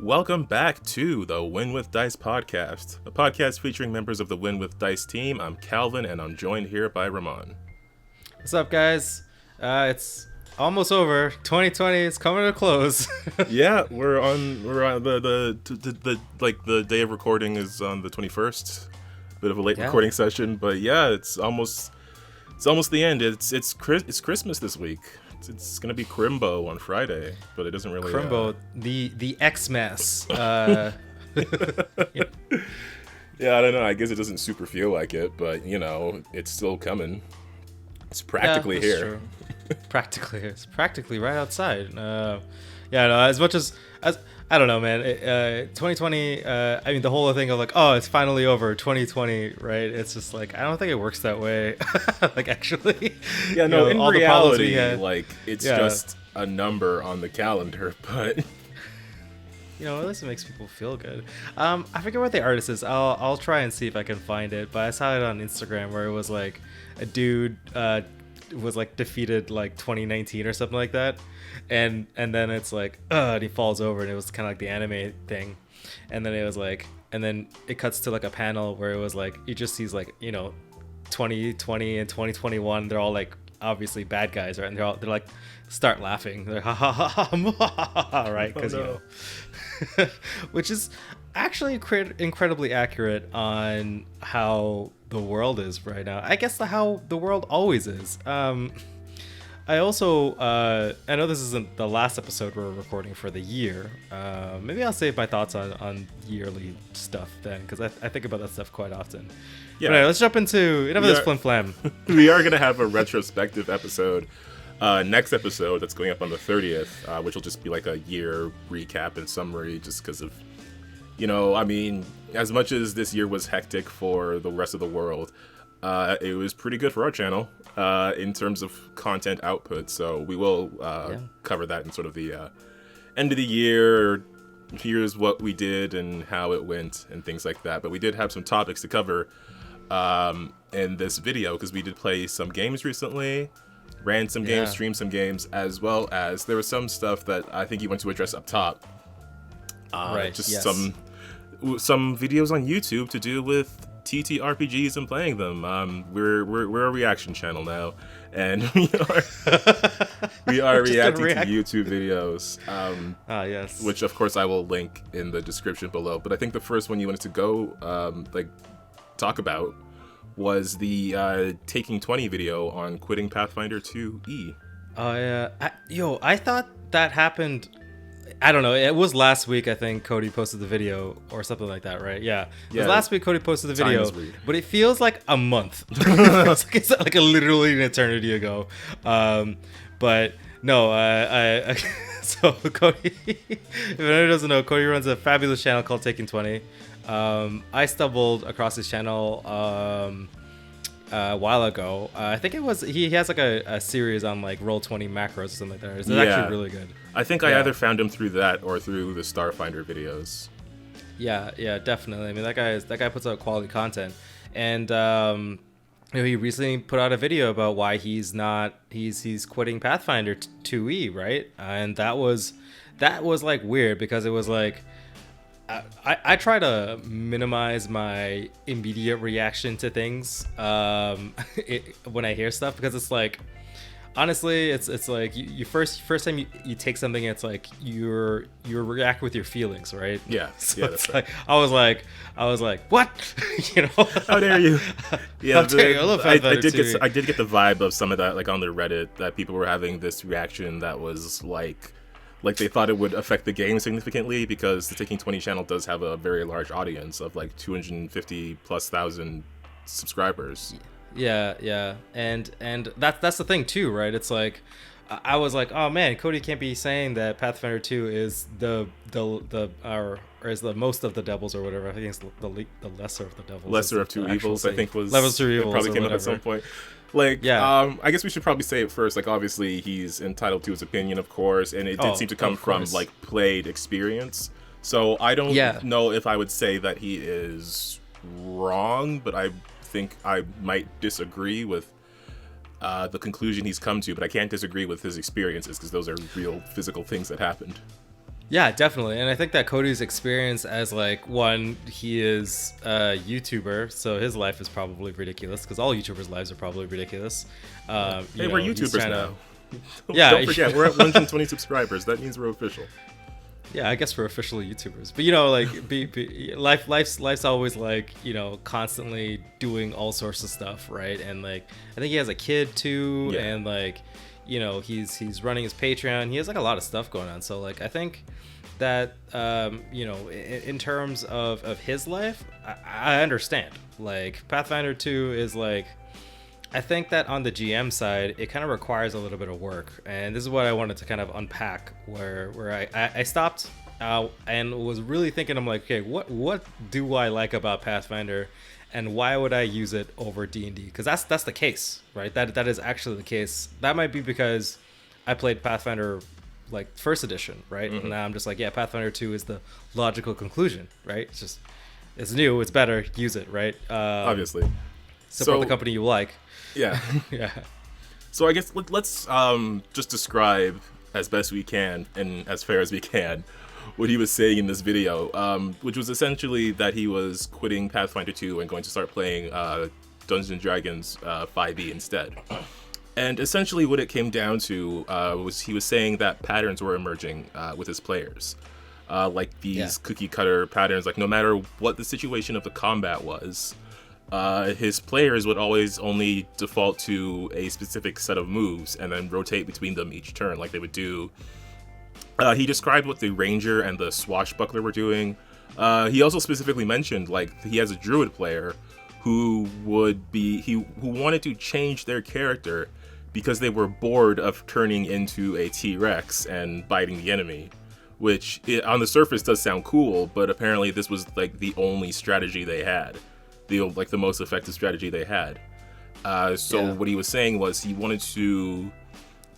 Welcome back to the Win with Dice podcast, a podcast featuring members of the Win with Dice team. I'm Calvin, and I'm joined here by Ramon. What's up, guys? It's almost over. 2020 is coming to a close. Yeah, we're on the day of recording is on the 21st. Bit of a late recording session, but yeah, it's almost the end. It's Christmas this week. It's gonna be Crimbo on Friday, but it doesn't really. Crimbo, the Xmas. Yeah, I don't know. I guess it doesn't super feel like it, but it's still coming. It's practically here. It's practically right outside. As much as I don't know, man. 2020. I mean, the whole thing of like, oh, it's finally over. 2020, right? It's just like I don't think it works that way. Like actually, yeah, no. In reality, like it's just a number on the calendar, but at least it makes people feel good. I forget what the artist is. I'll try and see if I can find it. But I saw it on Instagram where it was like a dude was like defeated like 2019 or something like that, and then it's like and he falls over, and it was kind of like the anime thing, and then it was like, and then it cuts to like a panel where it was like it just sees like 2020 and 2021, they're all like obviously bad guys, right? And they're like start laughing, they're ha ha ha ha, right? Because which is actually incredibly accurate on how the world is right now. I guess how the world always is. I also I know this isn't the last episode we're recording for the year. Maybe I'll save my thoughts on yearly stuff then, because I think about that stuff quite often. Yeah. But anyway, let's jump into this flim flam. We are gonna have a retrospective episode. Next episode that's going up on the 30th, which will just be like a year recap and summary, just because of, I mean, as much as this year was hectic for the rest of the world, it was pretty good for our channel in terms of content output. So we will cover that in sort of the end of the year. Here's what we did and how it went and things like that. But we did have some topics to cover in this video, because we did play some games recently. Ran some games, streamed some games, as well as there was some stuff that I think you want to address up top. Some videos on YouTube to do with TTRPGs and playing them. We're a reaction channel now, and we are reacting to YouTube videos. Yes. Which of course I will link in the description below. But I think the first one you wanted to go talk about was the Taking 20 video on quitting Pathfinder 2E. I thought that happened. I don't know. It was last week, I think Cody posted the video or something like that, right? Yeah. It was last week Cody posted the video, but it feels like a month. It's like literally an eternity ago. But no, so Cody, if anyone doesn't know, Cody runs a fabulous channel called Taking 20. I stumbled across his channel a while ago. I think it was he has like a series on like Roll20 macros or something like that. It's actually really good. I think I either found him through that or through the Starfinder videos. Yeah, definitely. I mean, that guy puts out quality content, and he recently put out a video about why he's quitting Pathfinder 2E, right? And that was like weird, because it was like I try to minimize my immediate reaction to things when I hear stuff, because it's like, honestly, it's like you first time you take something, it's like you react with your feelings, right? Yeah. So it's like I was like, what? How dare you? Yeah, I did get the vibe of some of that, like on the Reddit, that people were having this reaction that was like they thought it would affect the game significantly, because the Taking 20 channel does have a very large audience of like 250,000+ subscribers. Yeah, and that's the thing too, right? It's like I was like, oh man, Cody can't be saying that Pathfinder 2 is the is the most of the devils or whatever. I think it's the lesser of the devils. Lesser of two evils, I think was. Lesser of evils. Probably came up at some point. I guess we should probably say it first. Like, obviously, he's entitled to his opinion, of course, and it did seem to come from like played experience. So I don't know if I would say that he is wrong, but I think I might disagree with the conclusion he's come to. But I can't disagree with his experiences, because those are real physical things that happened. Yeah, definitely. And I think that Cody's experience as like one, he is a YouTuber, so his life is probably ridiculous because all YouTubers' lives are probably ridiculous. Hey, we're YouTubers now. Yeah, Don't forget, we're at 120 subscribers. That means we're official. Yeah, I guess we're official YouTubers. But like life's always like, constantly doing all sorts of stuff, right? And like I think he has a kid too, Yeah. and like he's running his Patreon. He has like a lot of stuff going on. So like I think that in terms of his life, I understand. Like Pathfinder 2 is like, I think that on the GM side, it kind of requires a little bit of work, and this is what I wanted to kind of unpack. Where I stopped and was really thinking, I'm like, okay, what do I like about Pathfinder, and why would I use it over D&D? Because that's the case, right? That is actually the case. That might be because I played Pathfinder like first edition, right? Mm-hmm. And now I'm just like, yeah, Pathfinder 2 is the logical conclusion, right? It's new, it's better, use it, right? Obviously. Support the company you like. Yeah. Yeah. So I guess let's just describe as best we can and as fair as we can what he was saying in this video, which was essentially that he was quitting Pathfinder 2 and going to start playing Dungeons & Dragons 5e instead. And essentially what it came down to was he was saying that patterns were emerging with his players. Like these cookie cutter patterns, like no matter what the situation of the combat was, his players would always only default to a specific set of moves and then rotate between them each turn, like they would do. He described what the ranger and the swashbuckler were doing. He also specifically mentioned like he has a druid player who wanted to change their character because they were bored of turning into a T-Rex and biting the enemy, which on the surface does sound cool, but apparently this was like the only strategy they had. The most effective strategy they had. What he was saying was he wanted to,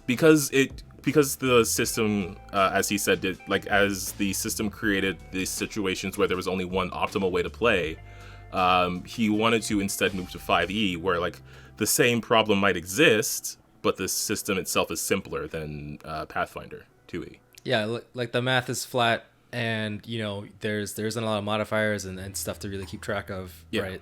because the system, as he said, as the system created these situations where there was only one optimal way to play, he wanted to instead move to 5e, where like the same problem might exist, but the system itself is simpler than Pathfinder 2e. Yeah, like the math is flat. And there's a lot of modifiers and stuff to really keep track of, right?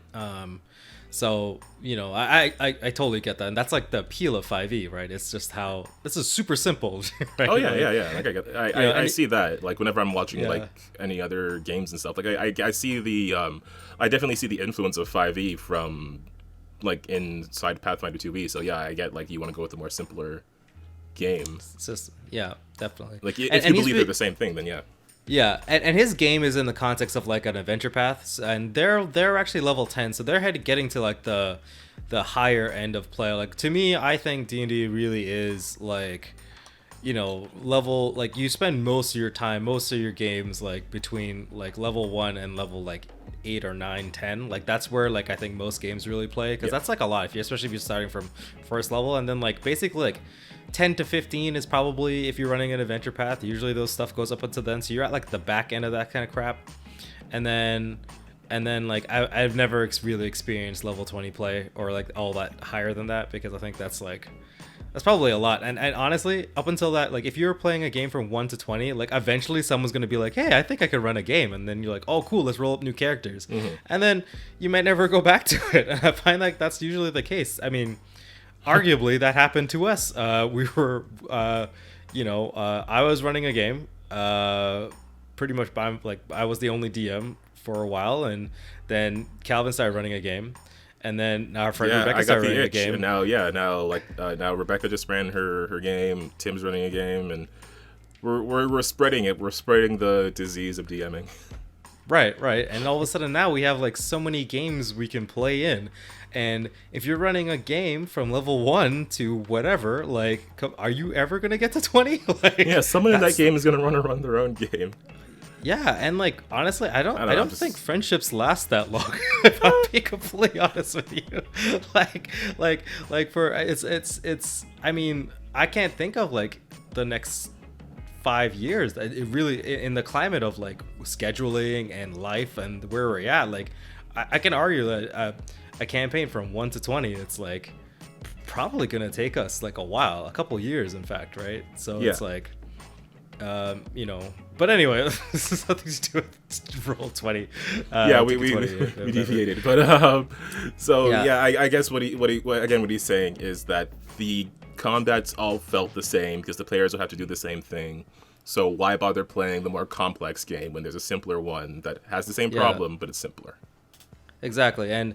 So I totally get that, and that's like the appeal of 5e, right? It's just how this is super simple. Right? Oh yeah. Like I get, I see that. Like whenever I'm watching like any other games and stuff, like I see the I definitely see the influence of 5e from like inside Pathfinder 2e. So yeah, I get like you want to go with a more simpler game. It's just definitely. Like if you believe they're the same thing, then yeah. Yeah, and his game is in the context of like an adventure path, and they're actually level 10, so they're getting to like the higher end of play. Like to me, I think D&D really is like, level, like you spend most of your time, most of your games like between like level 1 and level like 8 or 9, 10. Like that's where like I think most games really play, because that's like a lot, especially if you're starting from first level, and then like basically like 10 to 15 is probably if you're running an adventure path. Usually those stuff goes up until then, so you're at like the back end of that kind of crap. And then like I've never really experienced level 20 play or like all that higher than that, because I think that's probably a lot. And honestly, up until that, like if you're playing a game from 1 to 20, like eventually someone's gonna be like, hey, I think I could run a game, and then you're like, oh cool, let's roll up new characters. And then you might never go back to it. And I find like that's usually the case. I mean, arguably that happened to us. We were I was running a game pretty much by like I was the only DM for a while, and then Calvin started running a game, and then our friend Rebecca started running a game, and now Rebecca just ran her game, Tim's running a game, and we're spreading it. We're spreading the disease of DMing. Right, and all of a sudden now we have like so many games we can play in. And if you're running a game from level 1 to whatever, like, are you ever gonna get to 20? Like, someone in that game is gonna run their own game. Yeah, and like honestly, I don't think friendships last that long. If I'm being completely honest with you, like for it's. I mean, I can't think of like the next 5 years. It really, in the climate of like scheduling and life and where we're at, like I can argue that a campaign from 1 to 20, it's like probably gonna take us like a while, a couple years in fact, right? So it's like You know, but anyway, this is nothing to do with Roll20. Yeah, we deviated, but so yeah, I guess what he's saying is that the combats all felt the same because the players will have to do the same thing. So why bother playing the more complex game when there's a simpler one that has the same problem but it's simpler? Exactly, and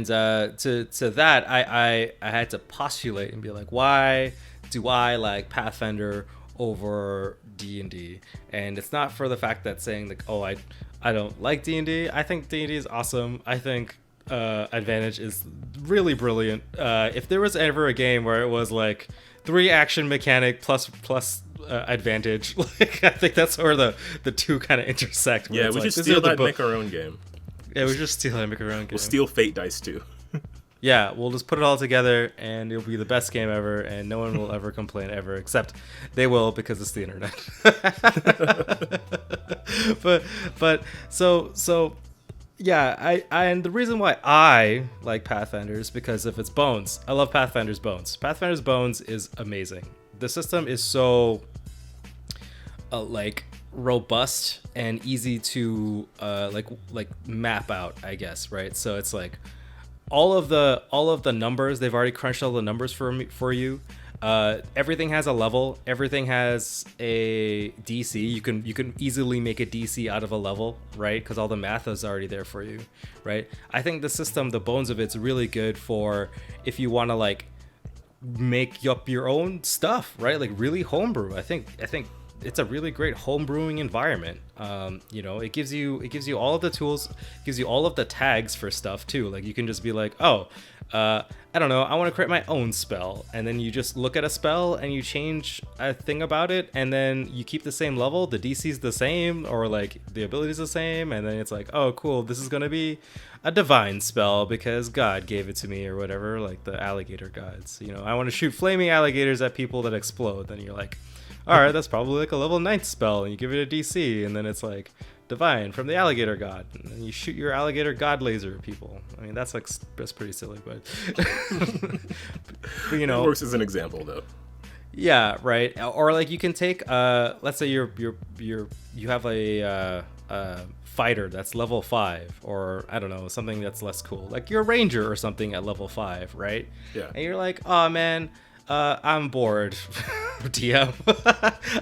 to that I had to postulate and be like, why do I like Pathfinder over D&D? And it's not for the fact that saying like, oh, I don't like D&D. I think D&D is awesome. I think Advantage is really brilliant. If there was ever a game where it was like 3 action mechanic plus Advantage, like I think that's where the two kind of intersect. Yeah, we should steal that and make our own game. Yeah, we just steal and make our own game. We'll steal Fate dice too. Yeah, we'll just put it all together, and it'll be the best game ever, and no one will ever complain ever, except they will because it's the internet. but so yeah, and the reason why I like Pathfinder is because of its bones. I love Pathfinder's bones. Pathfinder's bones is amazing. The system is so like robust and easy to like map out, I guess, right? So it's like all of the numbers, they've already crunched all the numbers for you. Everything has a level, everything has a DC. You can easily make a DC out of a level, right? Because all the math is already there for you, right? I think the system, the bones of it's really good for if you want to like make up your own stuff, right? Like really homebrew. I think it's a really great homebrewing environment. You know, it gives you all of the tools, gives you all of the tags for stuff too. Like you can just be like, oh, I don't know, I want to create my own spell, and then you just look at a spell and you change a thing about it, and then you keep the same level, the DC's the same, or like the ability's the same, and then it's like, oh cool, this is gonna be a divine spell because God gave it to me or whatever, like the alligator gods. You know, I want to shoot flaming alligators at people that explode. Then you're like, all right, that's probably like a level 9th spell, and you give it a DC, and then it's like divine from the alligator god, and then you shoot your alligator god laser at people. I mean, that's pretty silly, but, but you know, it works as an example though. Yeah, right. Or like you can take let's say you have a fighter that's level 5, or I don't know, something that's less cool, like your ranger or something at level 5, right? Yeah. And you're like, oh man, I'm bored, DM.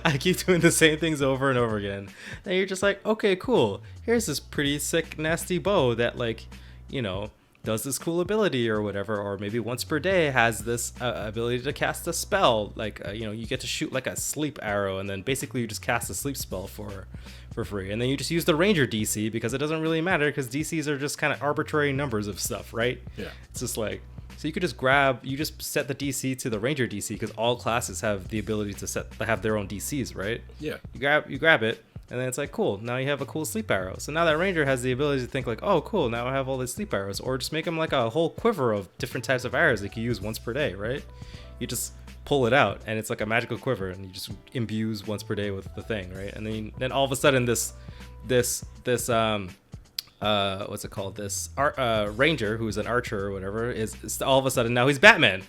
I keep doing the same things over and over again. And you're just like, okay, cool. Here's this pretty sick, nasty bow that, like, you know, does this cool ability or whatever. Or maybe once per day has this ability to cast a spell. Like, you know, you get to shoot like a sleep arrow, and then basically you just cast a sleep spell for free. And then you just use the ranger DC because it doesn't really matter because DCs are just kind of arbitrary numbers of stuff, right? Yeah. It's just like, so you could just set the DC to the Ranger DC because all classes have the ability to have their own DCs, right? Yeah. You grab it, and then it's like, cool, now you have a cool sleep arrow. So now that Ranger has the ability to think like, oh, cool, now I have all these sleep arrows. Or just make them like a whole quiver of different types of arrows that you use once per day, right? You just pull it out, and it's like a magical quiver, and you just imbues once per day with the thing, right? And then all of a sudden this what's it called? This ranger, who's an archer or whatever, is all of a sudden now he's Batman.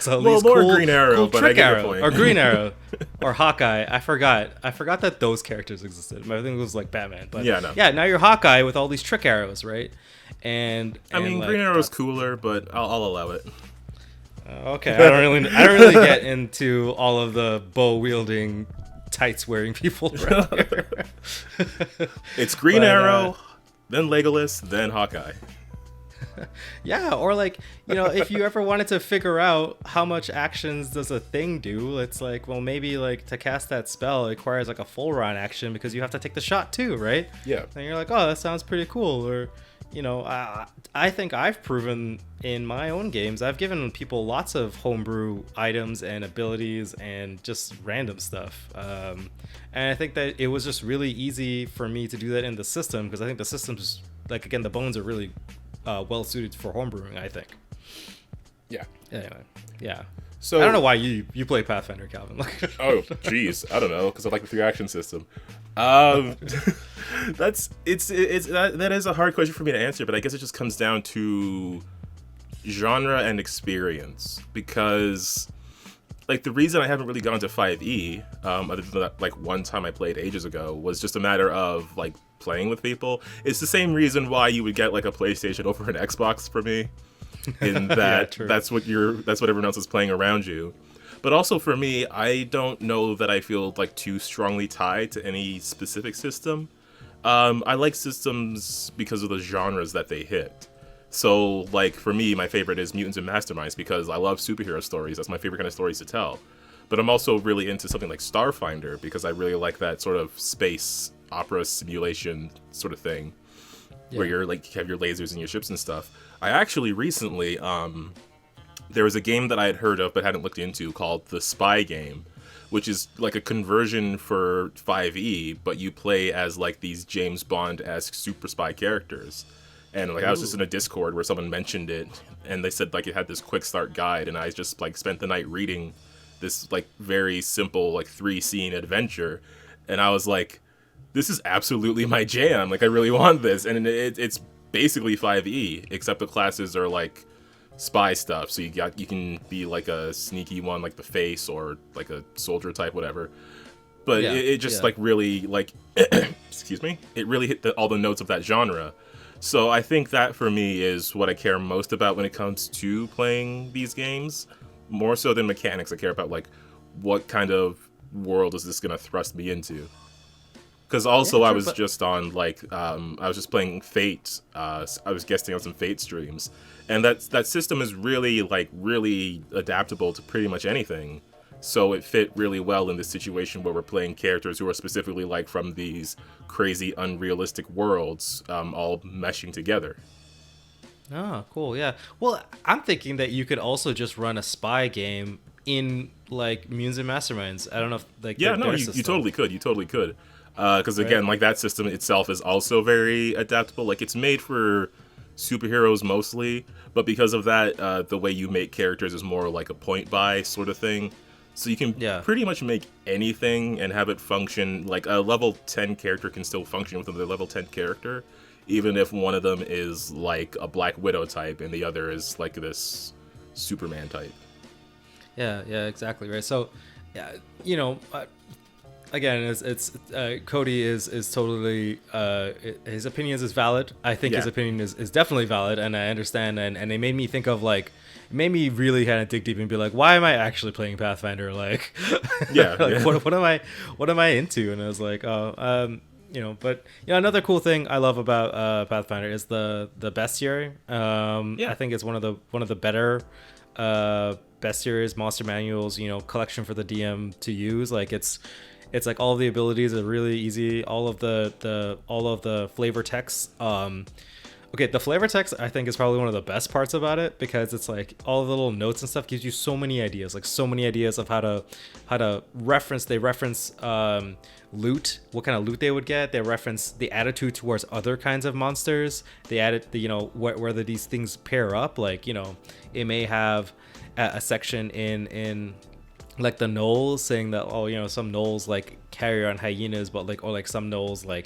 So well, more cool, Green Arrow, cool but I get your point. Or Green Arrow, or Hawkeye. I forgot that those characters existed. I think it was like Batman, but yeah, now you're Hawkeye with all these trick arrows, right? And I mean, like, Green Arrow's cooler, but I'll allow it. Okay, I don't really get into all of the bow wielding, tights wearing people around here. It's Green Arrow, then Legolas, then Hawkeye. Yeah, or like, you know, if you ever wanted to figure out how much actions does a thing do, it's like, well, maybe like to cast that spell it requires like a full round action because you have to take the shot too, right? Yeah. And you're like, oh, that sounds pretty cool. Or, you know, I think I've proven in my own games, I've given people lots of homebrew items and abilities and just random stuff. And I think that it was just really easy for me to do that in the system because I think the system's, like, again, the bones are really well suited for homebrewing, I think. Yeah. Anyway, yeah. So I don't know why you play Pathfinder, Calvin. Oh, jeez, I don't know, because I like the 3 action system. That is a hard question for me to answer, but I guess it just comes down to genre and experience, because like the reason I haven't really gone to 5e, other than that, like one time I played ages ago, was just a matter of like playing with people. It's the same reason why you would get like a PlayStation over an Xbox for me, in that that's what everyone else is playing around you. But also for me, I don't know that I feel like too strongly tied to any specific system. I like systems because of the genres that they hit. So, like, for me, my favorite is Mutants and Masterminds because I love superhero stories. That's my favorite kind of stories to tell. But I'm also really into something like Starfinder because I really like that sort of space opera simulation sort of thing, where you're like, you have your lasers and your ships and stuff. I actually recently, there was a game that I had heard of but hadn't looked into called The Spy Game, which is like a conversion for 5e, but you play as like these James Bond-esque super spy characters. And like I was just in a Discord where someone mentioned it, and they said like it had this quick start guide, and I just like spent the night reading this like very simple like 3-scene adventure, and I was like, this is absolutely my jam. Like I really want this, and it's basically 5e, except the classes are like spy stuff. So you can be like a sneaky one, like the Face, or like a soldier type, whatever. But it just like really like excuse me, it really hit all the notes of that genre. So I think that for me is what I care most about when it comes to playing these games. More so than mechanics, I care about like what kind of world is this going to thrust me into. Because also I was just on like I was just playing Fate. I was guesting on some Fate streams, and that system is really adaptable to pretty much anything. So it fit really well in this situation where we're playing characters who are specifically like from these crazy unrealistic worlds, all meshing together. Oh, cool. Yeah. Well, I'm thinking that you could also just run a spy game in like Mutants and Masterminds. I don't know if like you totally could. Because again, like that system itself is also very adaptable. Like it's made for superheroes mostly, but because of that, the way you make characters is more like a point buy sort of thing. So you can pretty much make anything and have it function. Like a level 10 character can still function with another level 10 character, even if one of them is like a Black Widow type and the other is like this Superman type. Yeah, exactly, right. So, yeah, you know, again, it's Cody is totally his opinions is valid. I think his opinion is definitely valid, and I understand. And it made me think of like, it made me really kind of dig deep and be like, why am I actually playing Pathfinder? Like, what am I into? And I was like, you know, but you know, another cool thing I love about Pathfinder is the bestiary. I think it's one of the better bestiaries, monster manuals, you know, collection for the DM to use. Like it's like all of the abilities are really easy. All of the flavor text. Okay, the flavor text I think is probably one of the best parts about it, because it's like all the little notes and stuff gives you so many ideas, of how to reference. They reference loot, what kind of loot they would get. They reference the attitude towards other kinds of monsters. They added the, you know, whether these things pair up. Like, you know, it may have a section in like the gnolls saying that, oh, you know, some gnolls like carry on hyenas, but like, or like some gnolls like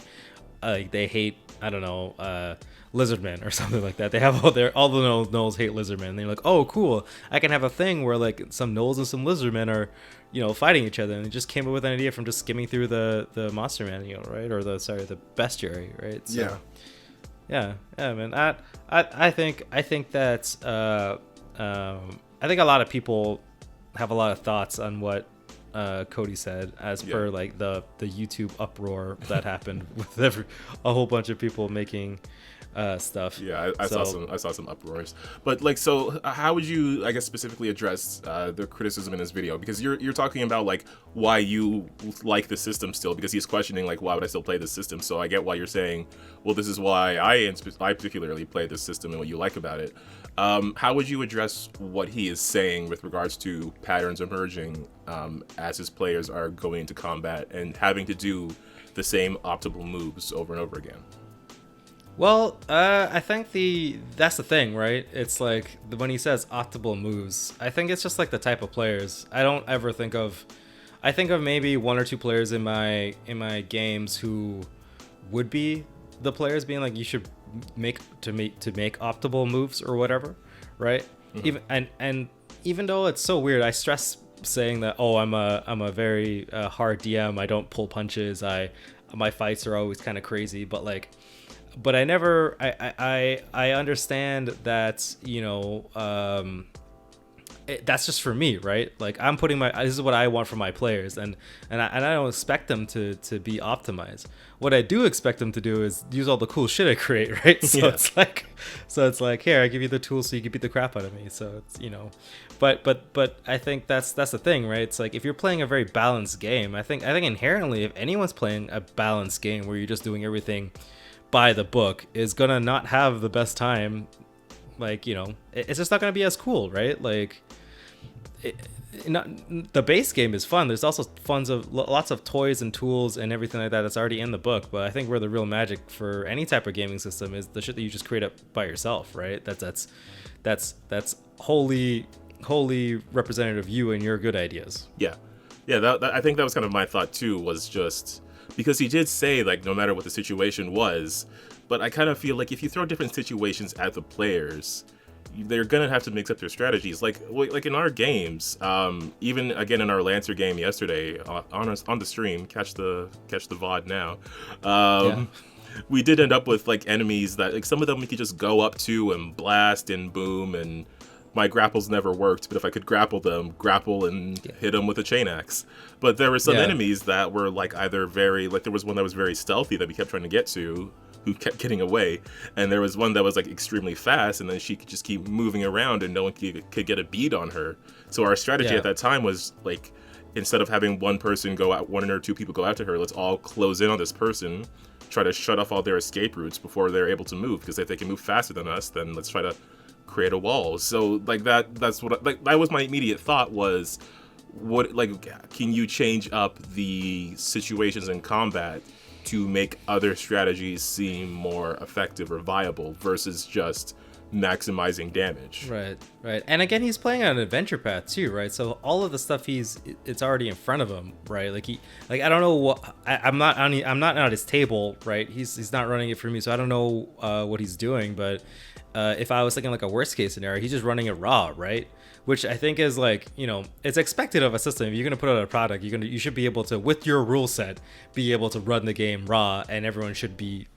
they hate, I don't know, lizardmen or something like that. They have all the gnolls hate lizardmen. And they're like, oh, cool, I can have a thing where like some gnolls and some lizardmen are, you know, fighting each other. And they just came up with an idea from just skimming through the monster manual, right? Or the bestiary, right? So, yeah, man. I think that's I think a lot of people have a lot of thoughts on what Cody said, as per like the YouTube uproar that happened with a whole bunch of people making stuff. Yeah, I saw some uproars. But like, so how would you, I guess, specifically address the criticism in this video? Because you're talking about like why you like the system still, because he's questioning like, why would I still play this system? So I get why you're saying, well, this is why I particularly play this system and what you like about it. How would you address what he is saying with regards to patterns emerging as his players are going into combat and having to do the same optimal moves over and over again? Well, I think that's the thing, right? It's like when he says optimal moves, I think it's just like the type of players. I don't ever think of, I think of maybe one or two players in my games who would be the players being like, you should make optimal moves or whatever, right? Mm-hmm. And even though it's so weird, I stress saying that, oh, I'm a very hard DM. I don't pull punches. My fights are always kind of crazy, but like, but I never, I understand that, you know, that's just for me, right? Like I'm putting this is what I want from my players, and I don't expect them to be optimized. What I do expect them to do is use all the cool shit I create, right? So it's like, here, I give you the tools so you can beat the crap out of me. So it's, you know, but I think that's the thing, right? It's like if you're playing a very balanced game, I think inherently, if anyone's playing a balanced game where you're just doing everything by the book, is gonna not have the best time. Like, you know, it's just not gonna be as cool, right? Like, the base game is fun. There's also lots of toys and tools and everything like that that's already in the book. But I think where the real magic for any type of gaming system is the shit that you just create up by yourself, right? That's wholly representative of you and your good ideas. Yeah. That I think that was kind of my thought too. Was just because he did say like no matter what the situation was, but I kind of feel like if you throw different situations at the players, they're gonna have to mix up their strategies. Like in our games, even again in our Lancer game yesterday on the stream, catch the VOD now. We did end up with like enemies that like some of them we could just go up to and blast and boom, and my grapples never worked. But if I could grapple and hit them with a chain axe. But there were some enemies that were like either very like there was one that was very stealthy that we kept trying to get to, who kept getting away, and there was one that was like extremely fast, and then she could just keep moving around and no one could get a bead on her. So our strategy at that time was like, instead of having one person go out, one or two people go out to her, let's all close in on this person, try to shut off all their escape routes before they're able to move, because if they can move faster than us, then let's try to create a wall. So like that's what that was my immediate thought was, what, like, can you change up the situations in combat to make other strategies seem more effective or viable versus just maximizing damage. Right. And again, he's playing on an adventure path too, right? So all of the stuff it's already in front of him, right? Like I don't know what I'm not at his table, right? He's not running it for me, so I don't know what he's doing. But if I was thinking like a worst case scenario, he's just running it raw, right? Which I think is like, you know, it's expected of a system. If you're gonna put out a product, you should be able to, with your rule set, be able to run the game raw, and everyone should be,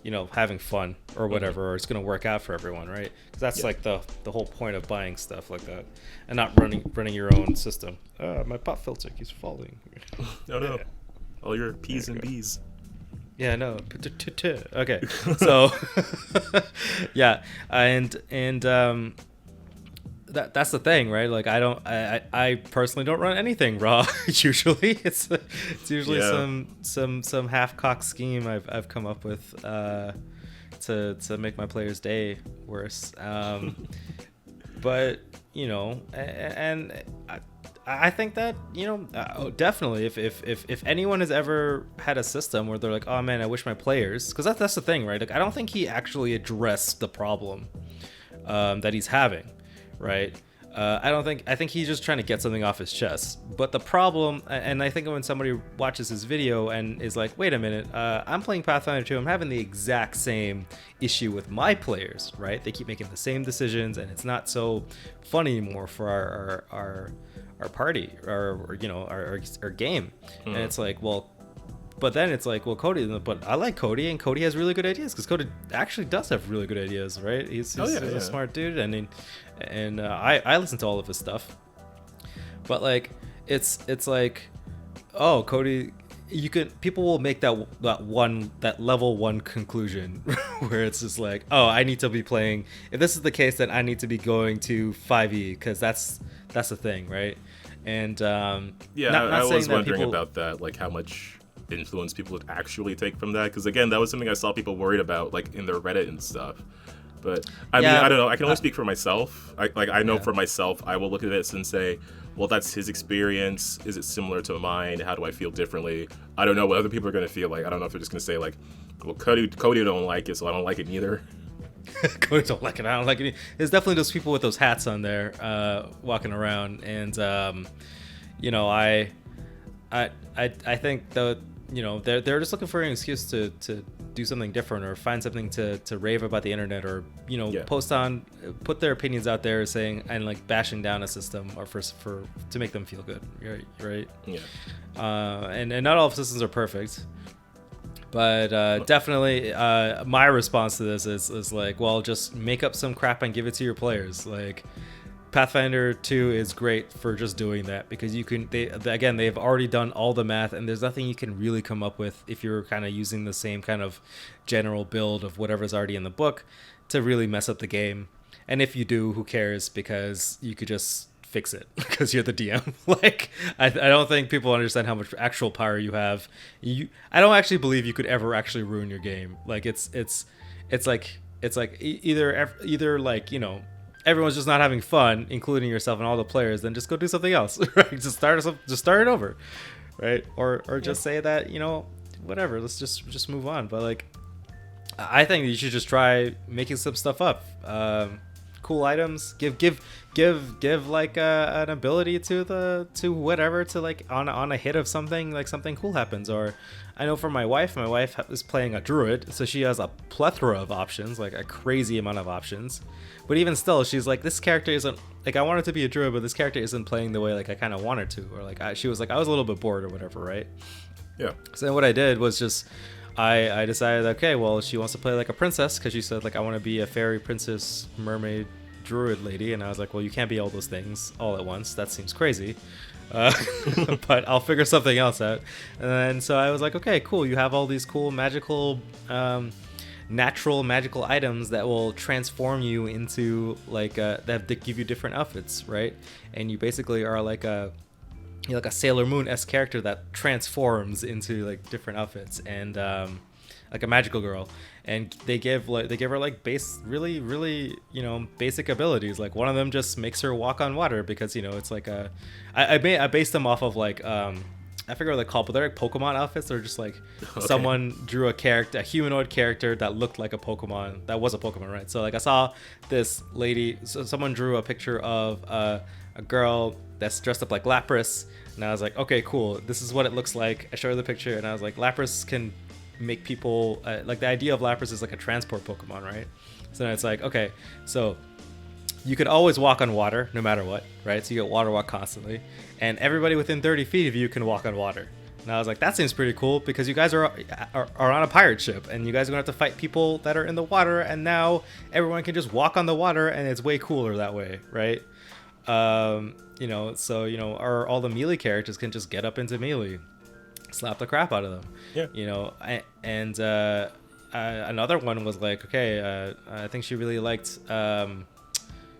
you know, having fun or whatever, or it's gonna work out for everyone, right? Because that's like the whole point of buying stuff like that, and not running your own system. My pop filter keeps falling. No, all your P's and B's. Yeah, no. Okay, so yeah, and that's the thing, right? Like I personally don't run anything raw. Usually it's usually some half-cocked scheme I've come up with to make my player's day worse. But you know, and I think that, you know, definitely if anyone has ever had a system where they're like, oh man, I wish my players, because that's the thing, right? Like I don't think he actually addressed the problem that he's having. Right. I think he's just trying to get something off his chest. But the problem, and I think when somebody watches his video and is like, wait a minute, I'm playing Pathfinder 2, I'm having the exact same issue with my players, right? They keep making the same decisions, and it's not so fun anymore for our party, or you know, our game. And it's like, well, but then it's like, well, Cody, but I like Cody, and Cody has really good ideas, because Cody actually does have really good ideas, right? He's a smart dude, and I listen to all of his stuff. But like, it's like, oh, Cody, people will make that level 1 conclusion where it's just like, oh, I need to be playing. If this is the case, then I need to be going to 5e, because that's the thing, right? And I was wondering about that, like how much influence people would actually take from that, because again, that was something I saw people worried about, like in their Reddit and stuff. But I mean, I don't know, I can only speak for myself. I know for myself, I will look at this and say, well, that's his experience, is it similar to mine, how do I feel differently? I don't know what other people are going to feel like. I don't know if they're just going to say like, well, Cody don't like it, so I don't like it neither. Cody don't like it, I don't like it. There's definitely those people with those hats on there walking around, and you know, I think they're just looking for an excuse to do something different or find something to rave about the internet, or put their opinions out there saying and like bashing down a system, or for to make them feel good, right? Yeah. And not all systems are perfect, but definitely my response to this is like, well, just make up some crap and give it to your players. Like Pathfinder 2 is great for just doing that, because they've already done all the math, and there's nothing you can really come up with if you're kind of using the same kind of general build of whatever's already in the book to really mess up the game. And if you do, who cares, because you could just fix it because you're the DM. Like I don't think people understand how much actual power you have. I don't actually believe you could ever actually ruin your game. Like it's like either like, everyone's just not having fun, including yourself and all the players, then just go do something else, right? Just start it over, right? Or just say that, whatever, let's just move on. But like, I think you should just try making some stuff up. Cool items, give like an ability to whatever, to like on a hit of something, like something cool happens. Or I know for my wife is playing a druid, so she has a plethora of options, like a crazy amount of options. But even still, she's like, this character isn't like, I want it to be a druid, but this character isn't playing the way like I kind of want her to, or like she was like, I was a little bit bored or whatever, right? Yeah. So then what I did was just I decided, okay, well, she wants to play like a princess, because she said like, I want to be a fairy, princess, mermaid, druid lady. And I was like, well, you can't be all those things all at once. That seems crazy. But I'll figure something else out. And then so I was like, okay, cool. You have all these cool magical, natural magical items that will transform you into like that give you different outfits, right? And you basically are like you're like a Sailor Moon-esque character that transforms into like different outfits, and like a magical girl. And they give her like really basic abilities. Like one of them just makes her walk on water, because it's like I based them off of like I forget what they're called, but they're like Pokemon outfits. They're just like, okay, someone drew a humanoid character that looked like a Pokemon. That was a Pokemon, right? So like I saw this lady, so someone drew a picture of a girl that's dressed up like Lapras, and I was like, okay, cool, this is what it looks like. I showed her the picture, and I was like, Lapras can make people like, the idea of Lapras is like a transport Pokemon, right? So then it's like, okay, so you could always walk on water no matter what, right? So you get water walk constantly, and everybody within 30 feet of you can walk on water. And I was like, that seems pretty cool, because you guys are on a pirate ship, and you guys are gonna have to fight people that are in the water, and now everyone can just walk on the water, and it's way cooler that way, right? Or all the melee characters can just get up into melee, slap the crap out of them. Yeah. Another one was like, okay, I think she really liked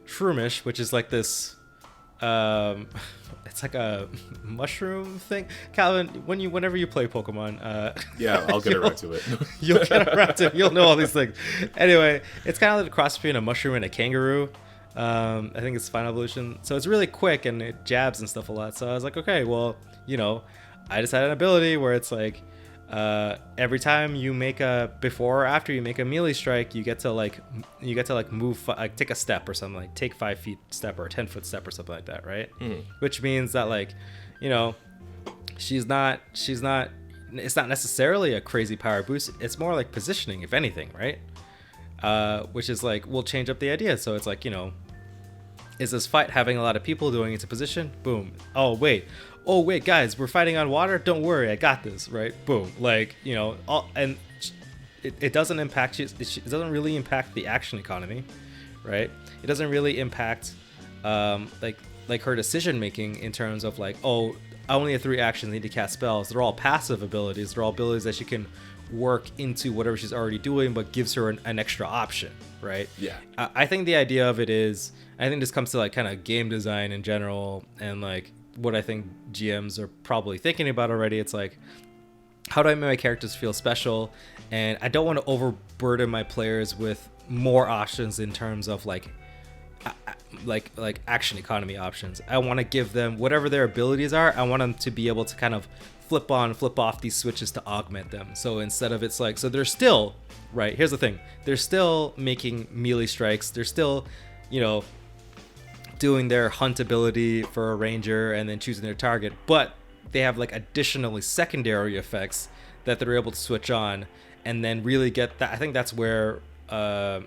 Shroomish, which is like this it's like a mushroom thing. Calvin, whenever you play Pokemon, yeah, I'll get around to it. You'll get around to it. You'll know all these things. Anyway, it's kind of like a cross between a mushroom and a kangaroo. I think it's Final Evolution. So it's really quick, and it jabs and stuff a lot. So I was like, okay, well, I just had an ability where it's like, every time you make before or after you make a melee strike, you get to move, like take a step or something, like take 5 feet step or a 10-foot step or something like that, right? Which means that like, she's not it's not necessarily a crazy power boost. It's more like positioning, if anything, right? Which is like, we'll change up the idea. So it's like, is this fight having a lot of people doing into position? Boom. Oh wait, guys, we're fighting on water. Don't worry, I got this, right? Boom. Like, and it doesn't impact, it doesn't really impact the action economy, right? It doesn't really impact like her decision making in terms of like, oh, I only have 3 actions, I need to cast spells. They're all passive abilities. They're all abilities that she can work into whatever she's already doing, but gives her an extra option, right? Yeah. I think the idea of it is, I think this comes to like kind of game design in general, and like what I think GMs are probably thinking about already. It's like, how do I make my characters feel special? And I don't want to overburden my players with more options in terms of like action economy options. I want to give them whatever their abilities are. I want them to be able to kind of flip on, flip off these switches to augment them. So instead of, it's like, so they're still, right, here's the thing, they're still making melee strikes, they're still, doing their hunt ability for a ranger and then choosing their target, but they have like additionally secondary effects that they're able to switch on, and then really get that. I think that's where that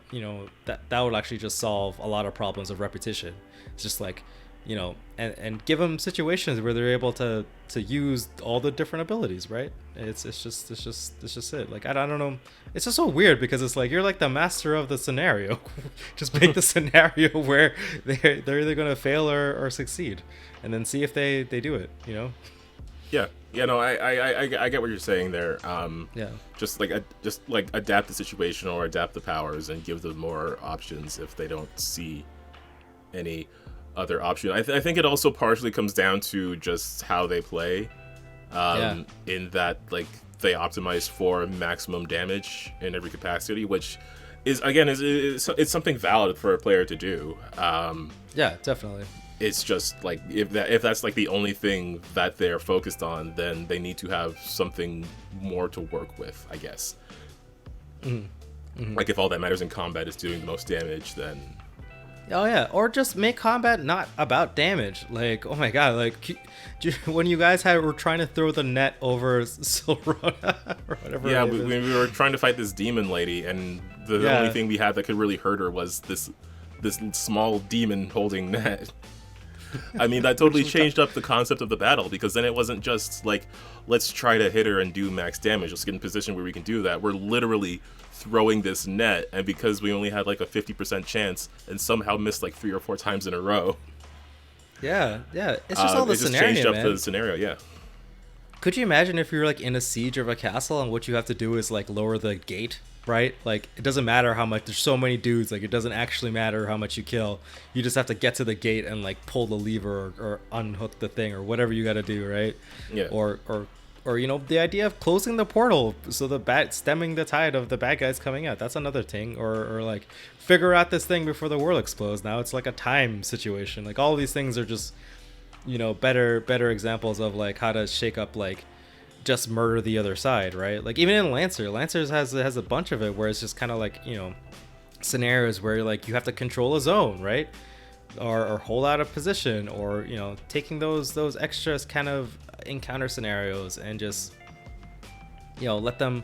would actually just solve a lot of problems of repetition. It's just like, and give them situations where they're able to use all the different abilities, right? It's just it. Like, I don't know. It's just so weird because it's like you're like the master of the scenario. Just make the scenario where they're either gonna fail or succeed, and then see if they do it. Yeah, no, I get what you're saying there. Yeah. Just like adapt the situation or adapt the powers and give them more options if they don't see any other option. I think it also partially comes down to just how they play. In that, like, they optimize for maximum damage in every capacity, which is again it's something valid for a player to do. Yeah, definitely. It's just like if that's like the only thing that they're focused on, then they need to have something more to work with, I guess. Like if all that matters in combat is doing the most damage, then Oh yeah, or just make combat not about damage. Like, oh my god, like when you guys were trying to throw the net over Silrona or whatever. Yeah, we were trying to fight this demon lady, and the only thing we had that could really hurt her was this small demon holding net. I mean, that totally changed up the concept of the battle, because then it wasn't just like, let's try to hit her and do max damage. Let's get in a position where we can do that. We're literally throwing this net, and because we only had like a 50% chance and somehow missed like 3 or 4 times in a row. Yeah. It's just all the scenario, changed up man. the scenario, yeah. Could you imagine if you're like in a siege of a castle and what you have to do is like lower the gate, right? Like, it doesn't matter how much, there's so many dudes, like it doesn't actually matter how much you kill. You just have to get to the gate and like pull the lever or unhook the thing or whatever you got to do, right? Yeah. Or the idea of closing the portal so stemming the tide of the bad guys coming out. That's another thing. Or like figure out this thing before the world explodes. Now it's like a time situation. Like, all these things are just, better examples of like how to shake up, like, just murder the other side, right? Like, even in Lancers has a bunch of it where it's just kind of like, scenarios where like you have to control a zone, right? Or hold out a position, or taking those extras kind of encounter scenarios and just let them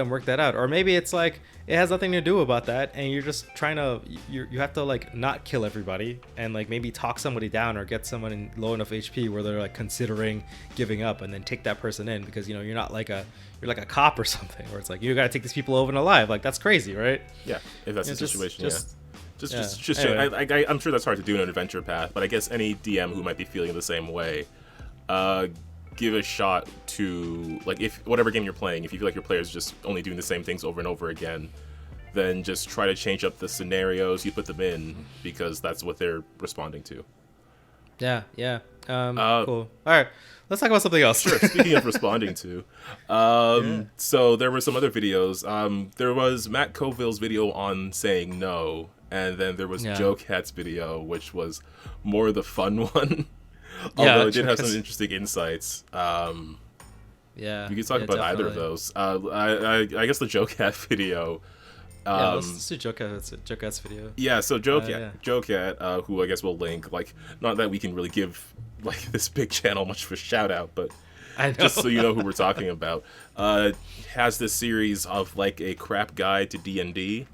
work that out. Or maybe it's like it has nothing to do about that, and you're just trying to you have to like not kill everybody and like maybe talk somebody down or get someone in low enough HP where they're like considering giving up, and then take that person in, because you're not like you're like a cop or something where it's like you got to take these people over and alive. Like, that's crazy, right? Yeah, if that's the situation. Anyway. I'm sure that's hard to do in an adventure path, but I guess any DM who might be feeling the same way, give a shot to, like, if whatever game you're playing, if you feel like your player's just only doing the same things over and over again, then just try to change up the scenarios you put them in, because that's what they're responding to. Yeah. Cool. All right, let's talk about something else. Sure. Speaking of responding to, so there were some other videos. There was Matt Colville's video on saying no, and then there was JoCat's video, which was more the fun one. Although it did have some interesting insights. We could talk about either of those. I guess the JoCat video. Let's do JoCat's video. Yeah, so JoCat, who I guess we'll link. Like, not that we can really give like this big channel much of a shout out, but just so you know who we're talking about, has this series of like a crap guide to D&D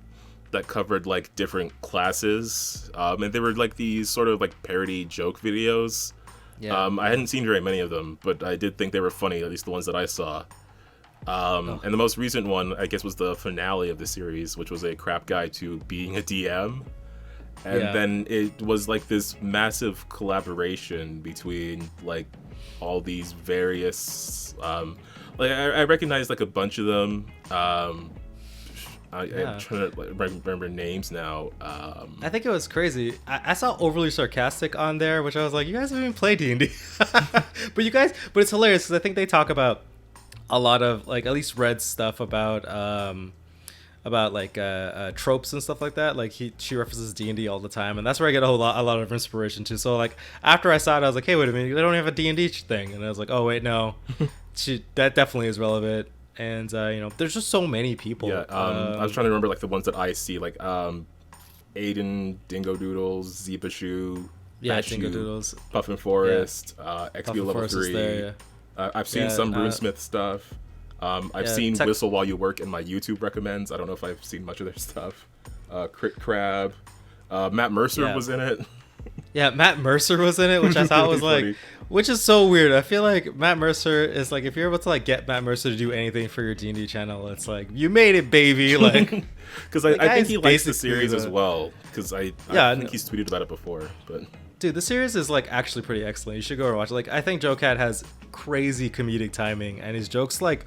that covered like different classes, and they were like these sort of like parody joke videos. I hadn't seen very many of them, but I did think they were funny, at least the ones that I saw. And the most recent one, I guess, was the finale of the series, which was a crap guide to being a DM. And then it was like this massive collaboration between like all these various, like I recognized like a bunch of them. I'm trying to remember names now. I think it was crazy. I saw overly sarcastic on there, which I was like, you guys haven't even played D&D. but it's hilarious because I think they talk about a lot of, like, at least Red's stuff about like tropes and stuff like that. Like, she references D&D all the time, and that's where I get a lot of inspiration too. So like after I saw it, I was like, hey, wait a minute, they don't have a D&D thing, and I was like, oh wait, no, that definitely is relevant. And there's just so many people. I was trying to remember like the ones that I see, like Aiden, Dingo Doodles, Zebashu, Dingo Doodles, Puffin Forest, XP Level 3. I've seen some RuneSmith stuff. I've seen Whistle While You Work in my YouTube recommends. I don't know if I've seen much of their stuff. Crit Crab. Matt Mercer was in it. Yeah, Matt Mercer was in it, which I thought was like, which is so weird. I feel like Matt Mercer is like, if you're able to like get Matt Mercer to do anything for your D&D channel, it's like, you made it, baby. Like, because I think he likes the series as well. Because I think he's tweeted about it before. But dude, the series is like actually pretty excellent. You should go and watch it. Like, I think JoCat has crazy comedic timing, and his jokes like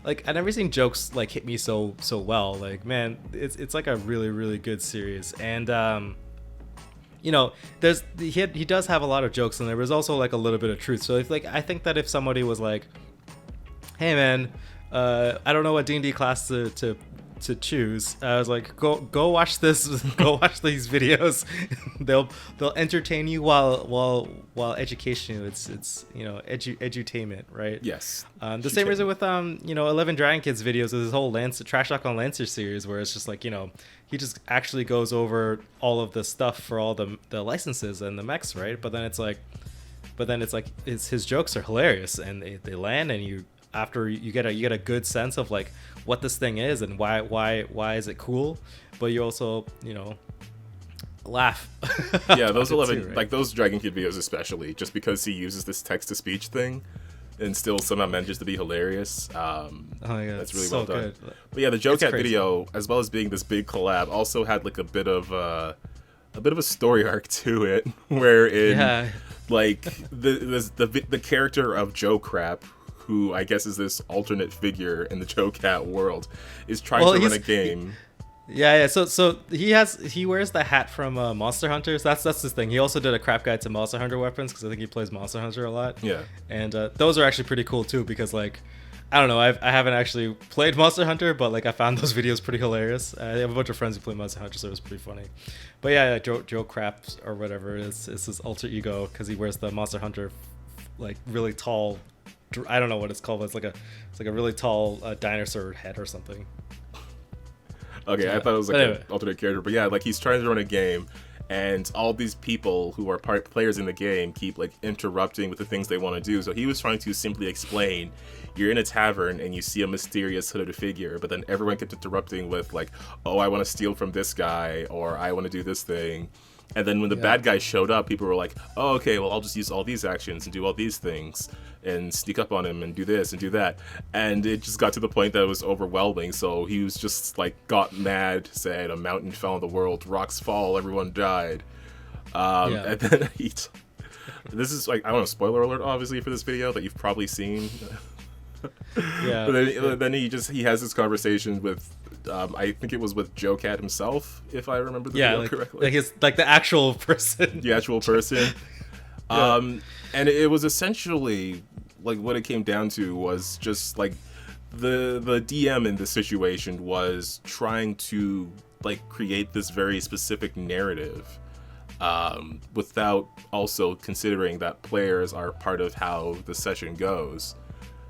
I've never seen jokes like hit me so well. Like, man, it's like a really, really good series. And you know, he does have a lot of jokes, and there was also like a little bit of truth. So if like, I think that if somebody was like, hey man, I don't know what D&D class to choose, I was like, go watch this, go watch these videos. they'll entertain you while education you. It's you know, edutainment, right? Yes. The same reason with 11 Dragon Kids videos, with this whole Trash Talk on Lancer series, where it's just like, you know, he just actually goes over all of the stuff for all the licenses and the mechs, right? But then it's like his jokes are hilarious, and they land, and you get a good sense of like what this thing is and why is it cool, but you also, you know, laugh. Yeah, those 11 too, right? Like those Dragon Kid videos especially, just because he uses this text to speech thing and still somehow manages to be hilarious. Oh my God, that's really so well done. Good. But yeah, the JoCat video, as well as being this big collab, also had like a bit of a story arc to it, wherein like the character of Joe Crap, who I guess is this alternate figure in the JoCat world, is trying to run a game. Yeah. So he wears the hat from Monster Hunter. So that's his thing. He also did a crap guide to Monster Hunter weapons, because I think he plays Monster Hunter a lot. Yeah. And those are actually pretty cool too, because like, I don't know, I haven't actually played Monster Hunter, but like I found those videos pretty hilarious. I have a bunch of friends who play Monster Hunter, so it was pretty funny. But yeah, Joe Crap or whatever is his alter ego, because he wears the Monster Hunter like really tall. I don't know what it's called, but it's like a really tall dinosaur head or something. Okay, yeah. I thought it was like an alternate character, but yeah, like he's trying to run a game, and all these people who are players in the game keep like interrupting with the things they want to do. So he was trying to simply explain, you're in a tavern and you see a mysterious hooded figure, but then everyone kept interrupting with like, oh, I want to steal from this guy, or I want to do this thing. And then when the bad guy showed up, people were like, oh, okay, well, I'll just use all these actions and do all these things and sneak up on him and do this and do that. And it just got to the point that it was overwhelming. So he was just like, got mad, said a mountain fell on the world, rocks fall, everyone died. And then this is like, I don't know, spoiler alert, obviously, for this video that you've probably seen. Yeah. But then he has this conversation with, I think it was with JoCat himself, if I remember the video correctly. Like the actual person. The actual person. And it was essentially like what it came down to was just like the DM in this situation was trying to like create this very specific narrative, without also considering that players are part of how the session goes.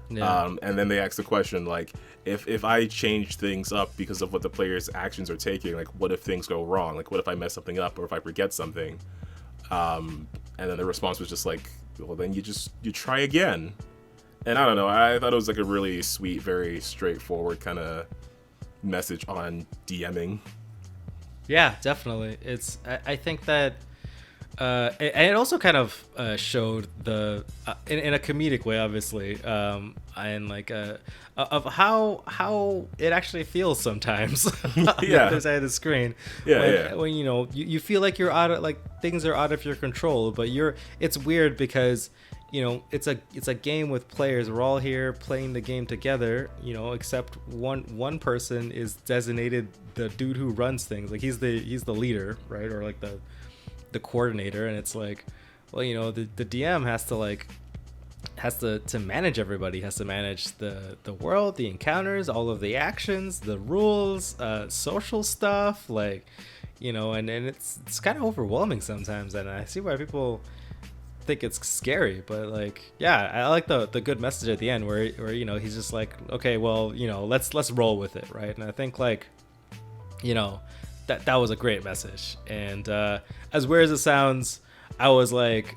Yeah. And then they asked the question, like, if I change things up because of what the players' actions are taking, like, what if things go wrong? Like, what if I mess something up, or if I forget something? And then the response was just like, well, then you try again. And I don't know, I thought it was like a really sweet, very straightforward kind of message on DMing. Yeah, definitely. I think that and it also kind of showed the in a comedic way, obviously, and like of how it actually feels sometimes on the other side of the screen. When you know you feel like you're out of, like, things are out of your control, but it's weird because, you know, it's a game with players. We're all here playing the game together, you know, except one person is designated the dude who runs things. Like, he's the leader, right? Or like the coordinator, and it's like, well, you know, the DM has to manage everybody, has to manage the world, the encounters, all of the actions, the rules, social stuff, like, you know, and it's kind of overwhelming sometimes, and I see why people think it's scary, but like, yeah, I like the good message at the end where you know, he's just like, okay, well, you know, let's roll with it, right? And I think, like, you know, that was a great message. And as weird as it sounds, I was like,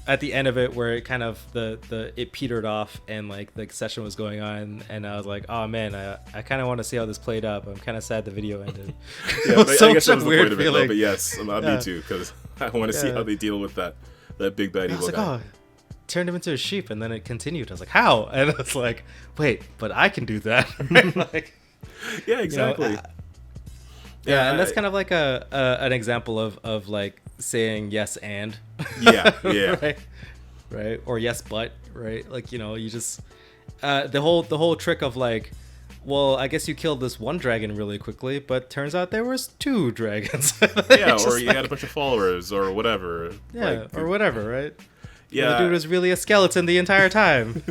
at the end of it where it kind of it petered off and like the session was going on, and I was like, oh man, I kind of want to see how this played up. I'm kind of sad the video ended. Yeah, but I guess that was the point of it, feeling. though. But yes, me too, because I want to see how they deal with that big bad evil guy. Turned him into a sheep, and then it continued. I was like, how? And I was like, wait, but I can do that. Like, yeah, exactly. You know, yeah, and that's kind of like an example of like saying yes and yeah right, or yes but, right, like, you know, you just the whole trick of like, well, I guess you killed this one dragon really quickly, but turns out there was 2 dragons. Yeah, or you had a bunch of followers or whatever. Yeah, like, or whatever, right? Yeah, the dude was really a skeleton the entire time.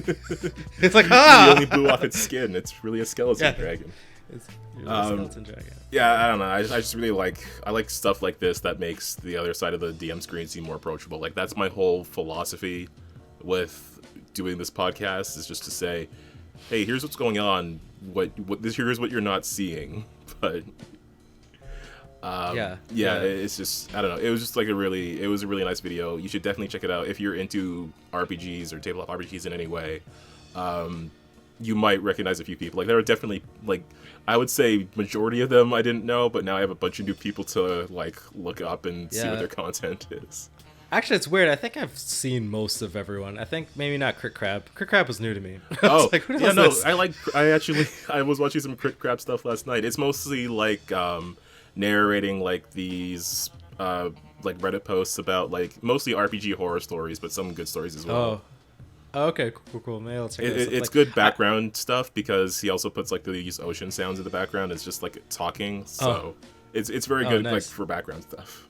It's like, He only blew off its skin. It's really a skeleton dragon. It's really a skeleton dragon. Yeah, I don't know. I just really like stuff like this that makes the other side of the DM screen seem more approachable. Like, that's my whole philosophy with doing this podcast, is just to say, hey, here's what's going on. Here's what you're not seeing. But it's just, I don't know. It was just like it was a really nice video. You should definitely check it out if you're into RPGs or tabletop RPGs in any way. You might recognize a few people. Like, there are definitely, like, I would say majority of them I didn't know, but now I have a bunch of new people to like look up and see what their content is. Actually, it's weird. I think I've seen most of everyone. I think maybe not Crit Crab. Crit Crab was new to me. Oh, like, yeah, no, this? I was watching some Crit Crab stuff last night. It's mostly like narrating like these like Reddit posts about like mostly RPG horror stories, but some good stories as well. Oh, okay, cool. Maybe I'll check it's like, good background stuff because he also puts like these ocean sounds in the background. It's just like talking, so it's very good nice. like for background stuff.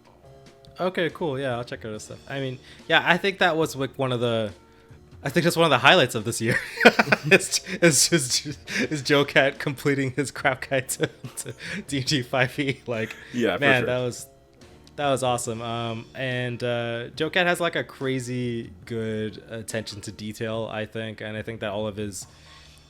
Okay, cool. Yeah, I'll check out his stuff. I mean, yeah, I think that was like I think that's one of the highlights of this year. It's JoCat completing his crap guide to D&D 5e. Like, yeah, man, for sure. that was awesome. And JoCat has like a crazy good attention to detail, I think, and I think that all of his,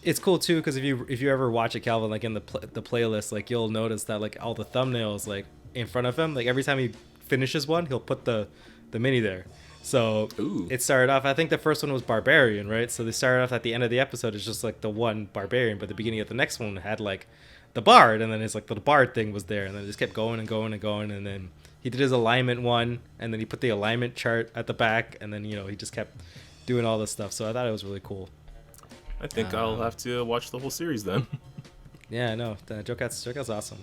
it's cool too, because if you ever watch it, Calvin, like in the playlist, like you'll notice that like all the thumbnails like in front of him, like every time he finishes one, he'll put the mini there. So It started off, I think the first one was Barbarian, right? So they started off at the end of the episode, it's just like the one Barbarian, but the beginning of the next one had like the Bard, and then it's like the Bard thing was there, and then it just kept going and going and going, and then he did his alignment one, and then he put the alignment chart at the back, and then, you know, he just kept doing all this stuff. So I thought it was really cool. I think I'll have to watch the whole series then. Yeah, no, JoCat's awesome.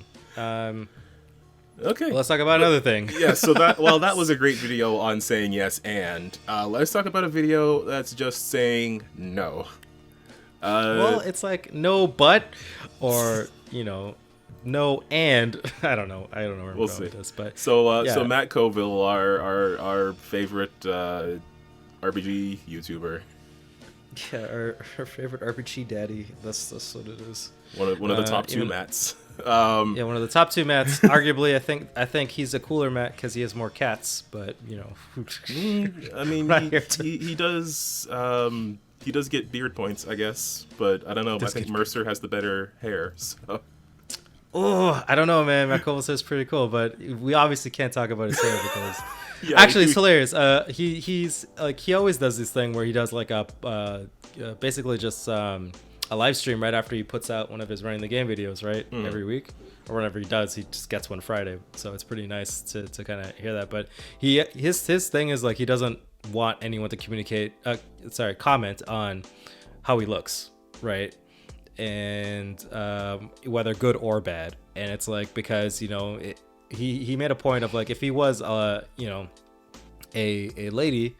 Okay, well, let's talk about another thing. Yeah, so that was a great video on saying yes and. Let's talk about a video that's just saying no. Well, it's like no but, or, you know, no and. I don't know where I'm going with this, but so Matt Colville, our favorite RPG YouTuber. Yeah, our favorite RPG daddy. That's what it is. One of the top two Matts. Yeah, one of the top 2 Matts. Arguably, I think he's a cooler Matt because he has more cats. But, you know, I mean, he does get beard points, I guess. But I don't know. I think Mercer has the better hair. So. Oh, I don't know, man. Matt Colville says pretty cool, but we obviously can't talk about his hair because actually it's hilarious. He's like, he always does this thing where he does like basically just a live stream right after he puts out one of his running the game videos, right? Every week, or whenever he does, he just gets one Friday. So it's pretty nice to kind of hear that. But his thing is like, he doesn't want anyone to comment on how he looks, right? And whether good or bad. And it's like, because, you know, he made a point of like, if he was you know, a lady,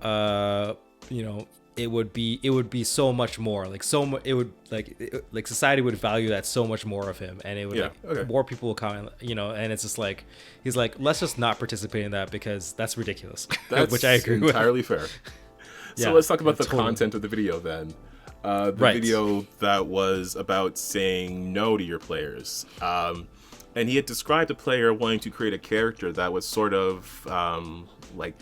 you know, it would be so much more like it would like society would value that so much more of him, and it would more people will comment, you know. And it's just like, he's like, let's just not participate in that because that's ridiculous. That's which I agree entirely with. Fair. So let's talk about the content of the video then. Video that was about saying no to your players. And he had described a player wanting to create a character that was sort of like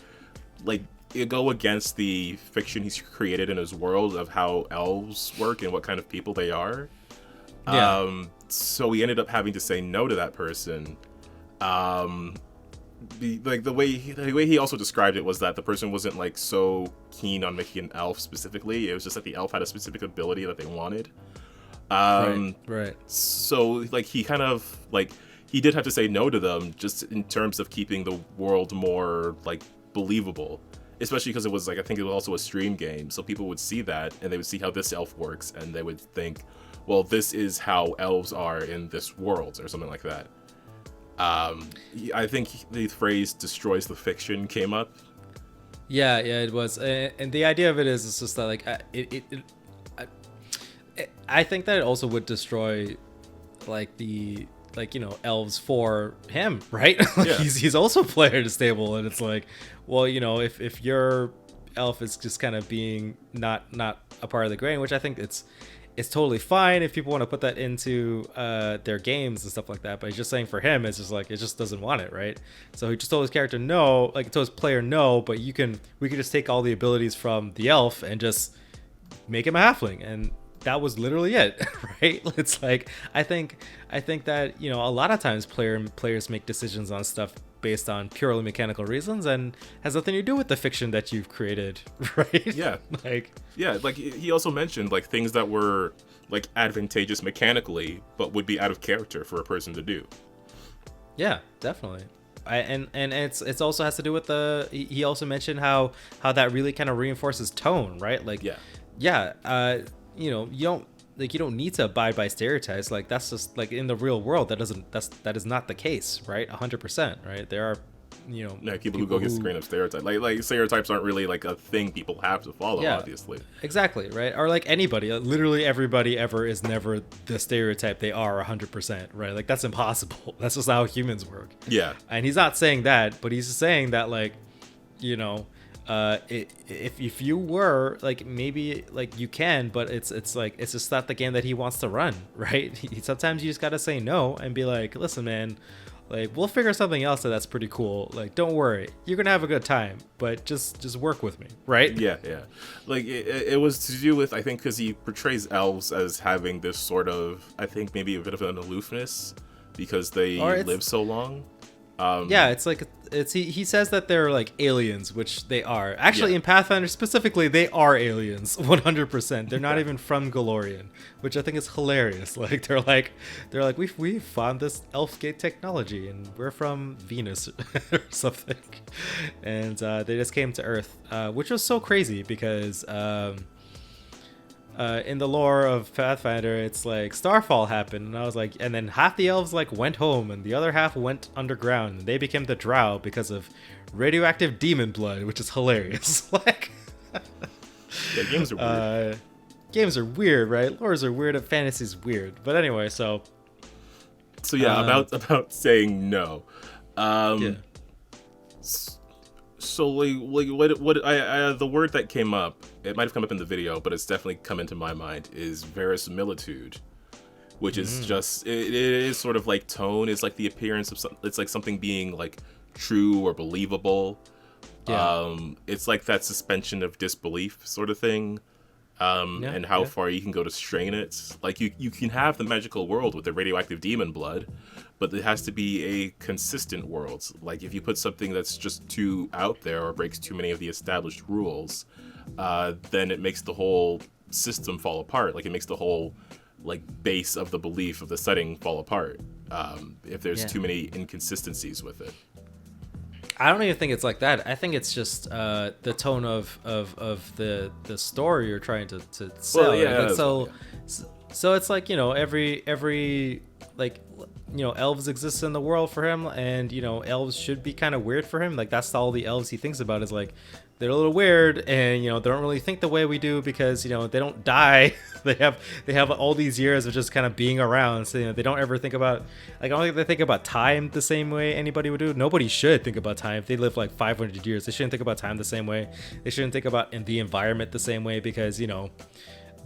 it go against the fiction he's created in his world of how elves work and what kind of people they are. So he ended up having to say no to that person. the way he also described it was that the person wasn't like so keen on making an elf specifically. It was just that the elf had a specific ability that they wanted. Right. So like he kind of like he did have to say no to them just in terms of keeping the world more like believable, especially because it was like I think it was also a stream game, so people would see that and they would see how this elf works and they would think, well, this is how elves are in this world or something like that. I think the phrase "destroys the fiction" came up. Yeah, it was, and the idea of it is it's just that like I think that it also would destroy like the elves for him, right? Like Yeah. he's also player stable, and it's like, well, if your elf is just kind of being not a part of the grain, which I think it's totally fine if people want to put that into their games and stuff like that. But he's just saying for him, it's just like it just doesn't want it, right? So he just told his character no, like told his player no, but we could just take all the abilities from the elf and just make him a halfling, and that was literally it, right? It's like I think that a lot of times players make decisions on stuff based on purely mechanical reasons and has nothing to do with the fiction that you've created, right? Yeah. like He also mentioned like things that were like advantageous mechanically but would be out of character for a person to do. Yeah, definitely. And it's also has to do with he also mentioned how that really kind of reinforces tone, right? Like you don't need to abide by stereotypes. Like that's just like in the real world that is not the case, right? 100%, right? There are people who go against the grain of stereotypes. Like stereotypes aren't really like a thing people have to follow, obviously. Exactly, right? Or like anybody, literally everybody ever is never the stereotype they are 100%, right? Like that's impossible. That's just how humans work. Yeah. And he's not saying that, but he's saying that like, if you were like maybe like you can, but it's like it's just not the game that he wants to run, right? Sometimes you just gotta say no and be like, listen, man, like we'll figure something else that's pretty cool. Like don't worry, you're gonna have a good time, but just work with me, right? Yeah. Like it was to do with I think because he portrays elves as having this sort of I think maybe a bit of an aloofness because they live so long. It's like he says that they're like aliens, which they are. Actually, in Pathfinder specifically, they are aliens, 100%. They're not even from Galorian, which I think is hilarious. Like they're like we found this elf gate technology, and we're from Venus or something, and they just came to Earth, which was so crazy because. In the lore of Pathfinder, it's like Starfall happened, and I was like, and then half the elves like went home, and the other half went underground, and they became the Drow because of radioactive demon blood, which is hilarious. Like, games are weird. Games are weird, right? Lores are weird, and fantasy's weird. But anyway, so about saying no. So like what I the word that came up, it might have come up in the video, but it's definitely come into my mind is verisimilitude, which is just it is sort of like tone is like the appearance of it's like something being like true or believable. It's like that suspension of disbelief sort of thing. And how far you can go to strain it. Like you can have the magical world with the radioactive demon blood, but it has to be a consistent world. Like if you put something that's just too out there or breaks too many of the established rules, then it makes the whole system fall apart. Like it makes the whole like base of the belief of the setting fall apart. If there's too many inconsistencies with it. I don't even think it's like that. I think it's just the tone of the story you're trying to sell. Well, so it's like every like elves exist in the world for him, and elves should be kind of weird for him. Like that's all the elves he thinks about is like they're a little weird, and they don't really think the way we do because they don't die. they have all these years of just kind of being around, so they don't ever think about like I don't think they think about time the same way anybody would do. Nobody should think about time. If they live like 500 years, they shouldn't think about time the same way. They shouldn't think about the environment the same way because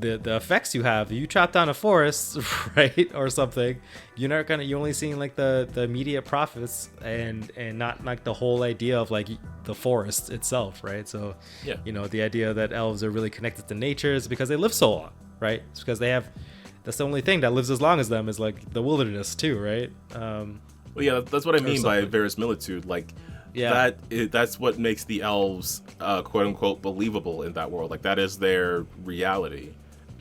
the effects you have, you chop down a forest, right, or something, you're only seeing like the immediate profits and not like the whole idea of like the forest itself, right? So the idea that elves are really connected to nature is because they live so long, right? It's because that's the only thing that lives as long as them is like the wilderness too, right? Well, yeah, that's what I Or mean by something. verisimilitude. Like, Yeah. that's what makes the elves, quote unquote, believable in that world. Like, that is their reality,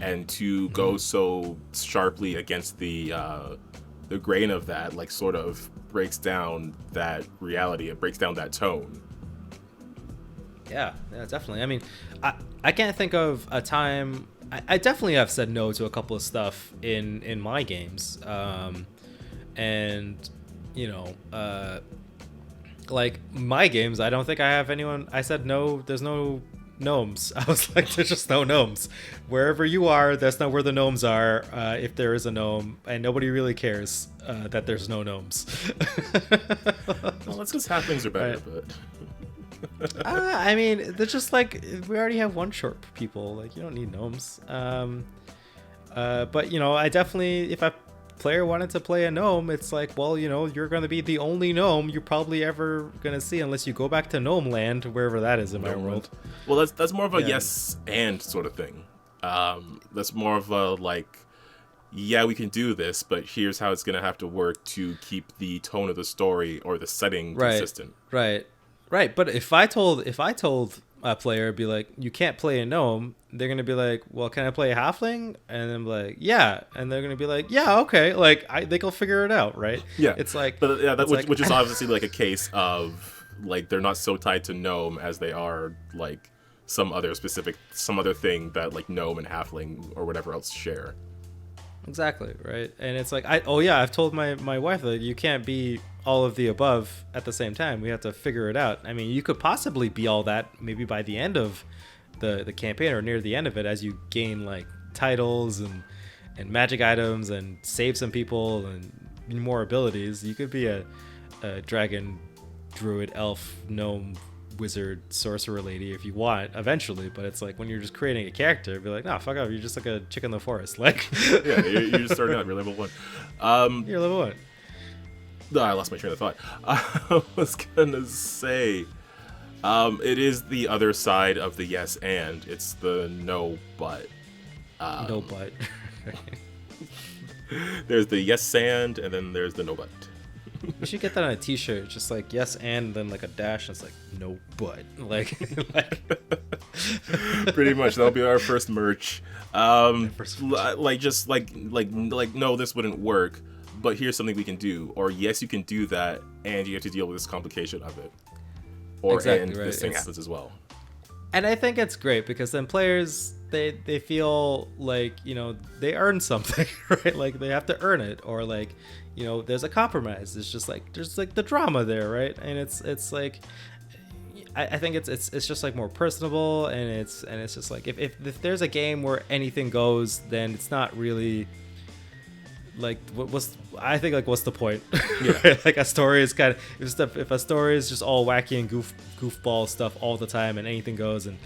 and to go Mhm. so sharply against the grain of that, like, sort of breaks down that reality. It breaks down that tone. Yeah, yeah, definitely. I mean, I can't think of a time. I definitely have said no to a couple of stuff in my games, and you know, like my games. I don't think I have anyone. I said no. There's no gnomes. I was like, there's just no gnomes. Wherever you are, that's not where the gnomes are. If there is a gnome, and nobody really cares that there's no gnomes. Well, that's because halflings are better, Right. but I mean, they're just like we already have one short people. Like you don't need gnomes. But you know, I definitely, if a player wanted to play a gnome, it's like, well, you know, you're going to be the only gnome you're probably ever going to see unless you go back to Gnome Land, wherever that is in my world. well, that's more of a Yeah. yes and sort of thing. That's more of a like, yeah, we can do this, but here's how it's gonna have to work to keep the tone of the story or the setting Right. consistent. Right. But if I told a player, be like, you can't play a gnome, they're gonna be like, well, can I play a halfling? And I'm like, yeah. And they're gonna be like, yeah, okay. Like they can figure it out, right? Yeah, It's like, but yeah, it's like, which is obviously like a case of like they're not so tied to gnome as they are like some other thing that like gnome and halfling or whatever else share. exactly, right? And it's like, I've told my wife that you can't be all of the above at the same time. We have to figure it out. I mean, you could possibly be all that maybe by the end of the campaign or near the end of it, as you gain like titles and magic items and save some people and more abilities. You could be a dragon, druid, elf, gnome, wizard, sorcerer lady if you want eventually. But it's like when you're just creating a character, it'd be like, nah, fuck off. You're just like a chick in the forest. Like, Yeah, you're just starting out. You're level 1. you're level 1. No, I lost my train of thought. I was gonna say, it is the other side of the yes and. It's the no but. No but. There's the yes and then there's the no but. You should get that on a t-shirt, just like yes and then like a dash. It's like no but. Like, Pretty much, that'll be our first merch. First merch. Like just like no, this wouldn't work, but here's something we can do, or yes, you can do that, and you have to deal with this complication of it, or Exactly, and right. this thing happens as well. And I think it's great because then players they feel like, you know, they earn something, right? Like they have to earn it, or like, you know, there's a compromise. It's just like there's like the drama there, right? And it's like I think it's just like more personable, and it's just like if there's a game where anything goes, then it's not really like what's the point? Yeah. Like a story is kind of, if a story is just all wacky and goofball stuff all the time and anything goes and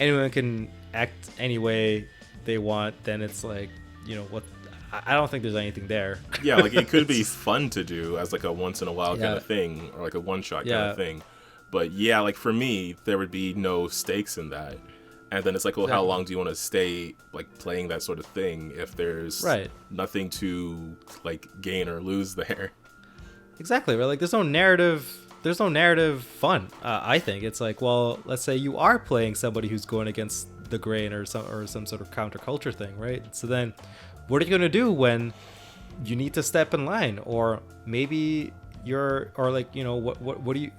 anyone can act any way they want, then it's like, you know what, I don't think there's anything there. Yeah, like it could be fun to do as like a once in a while kind Yeah. of thing, or like a one shot kind Yeah. of thing. But yeah, like for me, there would be no stakes in that. And then it's like, well, how Exactly. long do you want to stay like playing that sort of thing if there's Right. nothing to like gain or lose there? Exactly, right? Like there's no narrative fun. I think it's like, well, let's say you are playing somebody who's going against the grain or some sort of counterculture thing, right? So then what are you going to do when you need to step in line, or maybe you're, or like, you know, what do you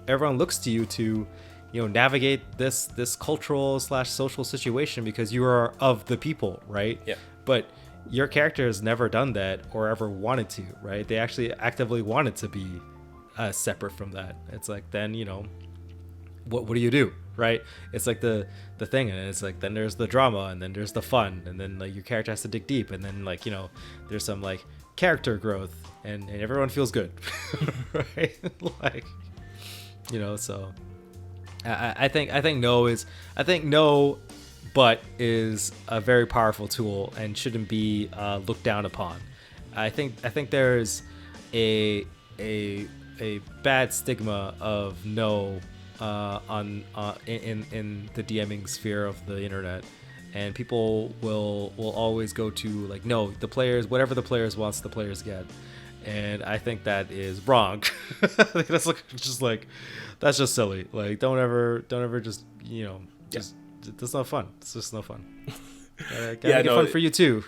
everyone looks to you to, you know, navigate this cultural / social situation because you are of the people, right? Yeah. But your character has never done that or ever wanted to, right? They actually actively wanted to be separate from that. It's like, then, you know, what do you do, right? It's like the thing, and it's like then there's the drama, and then there's the fun, and then like your character has to dig deep, and then like, you know, there's some like character growth, and everyone feels good, right? Like, you know, so I think no but is a very powerful tool and shouldn't be looked down upon. I think there's a bad stigma of no in the DMing sphere of the internet, and people will always go to like, no, the players, whatever the players wants, the players get. And I think that is wrong. I think that's that's just silly. Like, don't ever just, it's not fun. It's just no fun. Gotta make it fun for you too.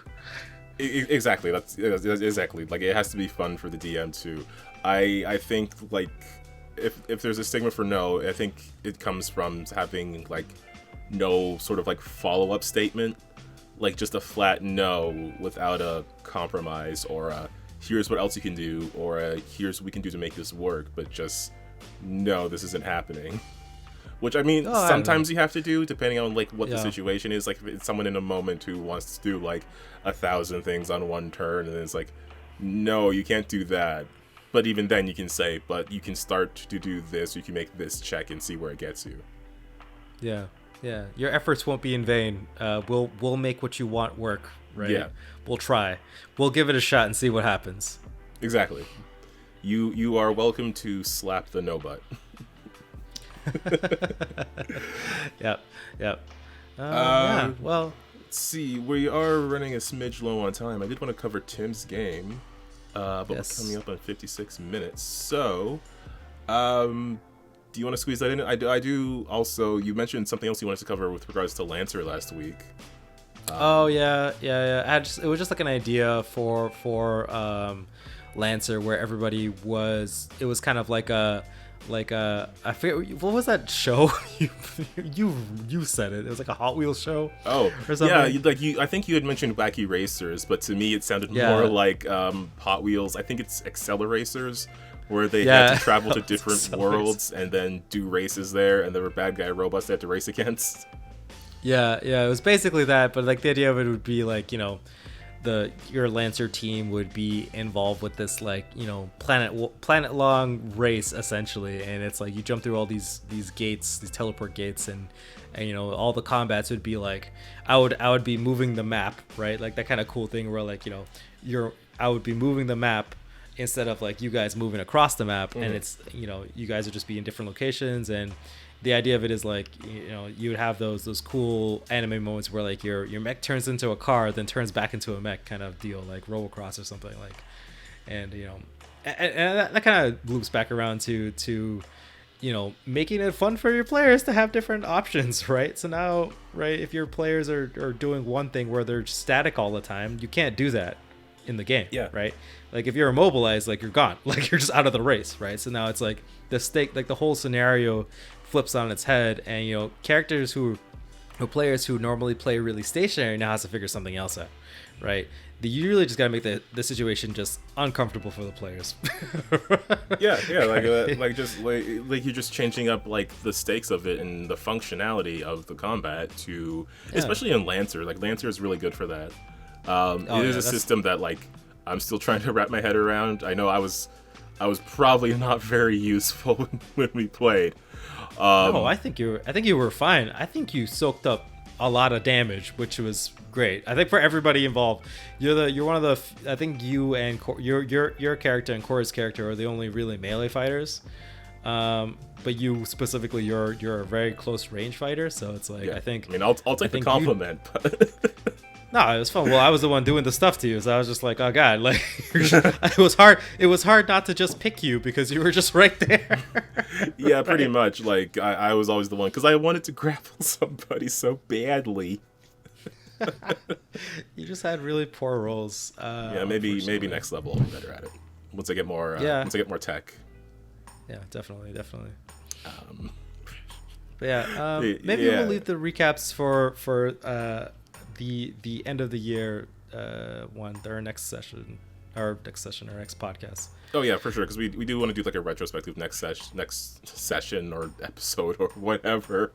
Exactly. That's exactly, like, it has to be fun for the DM too. I think, like, if there's a stigma for no, I think it comes from having like no sort of like follow-up statement, like just a flat no without a compromise or a here's what else you can do, or a here's what we can do to make this work, but just no, this isn't happening. Which, I mean, sometimes you have to do, depending on like what the situation is. Like, if it's someone in a moment who wants to do like 1,000 things on one turn, and it's like, no, you can't do that. But even then, you can say, but you can start to do this. You can make this check and see where it gets you. Yeah. Your efforts won't be in vain. We'll make what you want work, right? Yeah. We'll try. We'll give it a shot and see what happens. Exactly. You are welcome to slap the no butt. Yep. Well, let's see. We are running a smidge low on time. I did want to cover Tim's game, but we're coming up on 56 minutes. So, do you want to squeeze that in? I do. Also, you mentioned something else you wanted to cover with regards to Lancer last week. Yeah. It was just like an idea for Lancer, where everybody was. It was kind of like a I forget what was that show. you said it. It was like a Hot Wheels show. Oh, or something. Yeah. I think you had mentioned Wacky Racers, but to me it sounded more like Hot Wheels. I think it's Acceleracers, where they had to travel to different worlds and then do races there, and there were bad guy robots they had to race against. Yeah, it was basically that, but like the idea of it would be like, your Lancer team would be involved with this like, planet long race essentially, and it's like you jump through all these gates, these teleport gates, and all the combats would be like I would be moving the map, right? Like that kind of cool thing where like I would be moving the map instead of like you guys moving across the map, and it's you guys would just be in different locations. And the idea of it is like, you would have those cool anime moments where like your mech turns into a car, then turns back into a mech kind of deal, like Robocross or something like. And and that kind of loops back around to making it fun for your players to have different options, right? So now, right, if your players are doing one thing where they're static all the time, you can't do that in the game, right? Like if you're immobilized, like you're gone, like you're just out of the race, right? So now it's like the whole scenario flips on its head, and characters players who normally play really stationary now has to figure something else out, right? You really just gotta make the situation just uncomfortable for the players. Like you're just changing up like the stakes of it and the functionality of the combat to, especially in Lancer. Like Lancer is really good for that. It is a system that like I'm still trying to wrap my head around. I know I was probably not very useful when we played. No, I think you were fine. I think you soaked up a lot of damage, which was great. I think for everybody involved, you're one of the. I think you and your character and Cora's character are the only really melee fighters. But you specifically, you're a very close range fighter. So it's like I think. I mean, I'll take the compliment. No, it was fun. Well, I was the one doing the stuff to you, so I was just like, oh god, like it was hard. It was hard not to just pick you because you were just right there. Yeah, pretty much. Like I was always the one because I wanted to grapple somebody so badly. You just had really poor rolls. Maybe next level I'll be better at it once I get more. Once I get more tech. Yeah, definitely. But maybe we'll leave the recaps for the end of the year our next session, our next podcast. Oh yeah, for sure, because we do want to do like a retrospective next session or episode or whatever.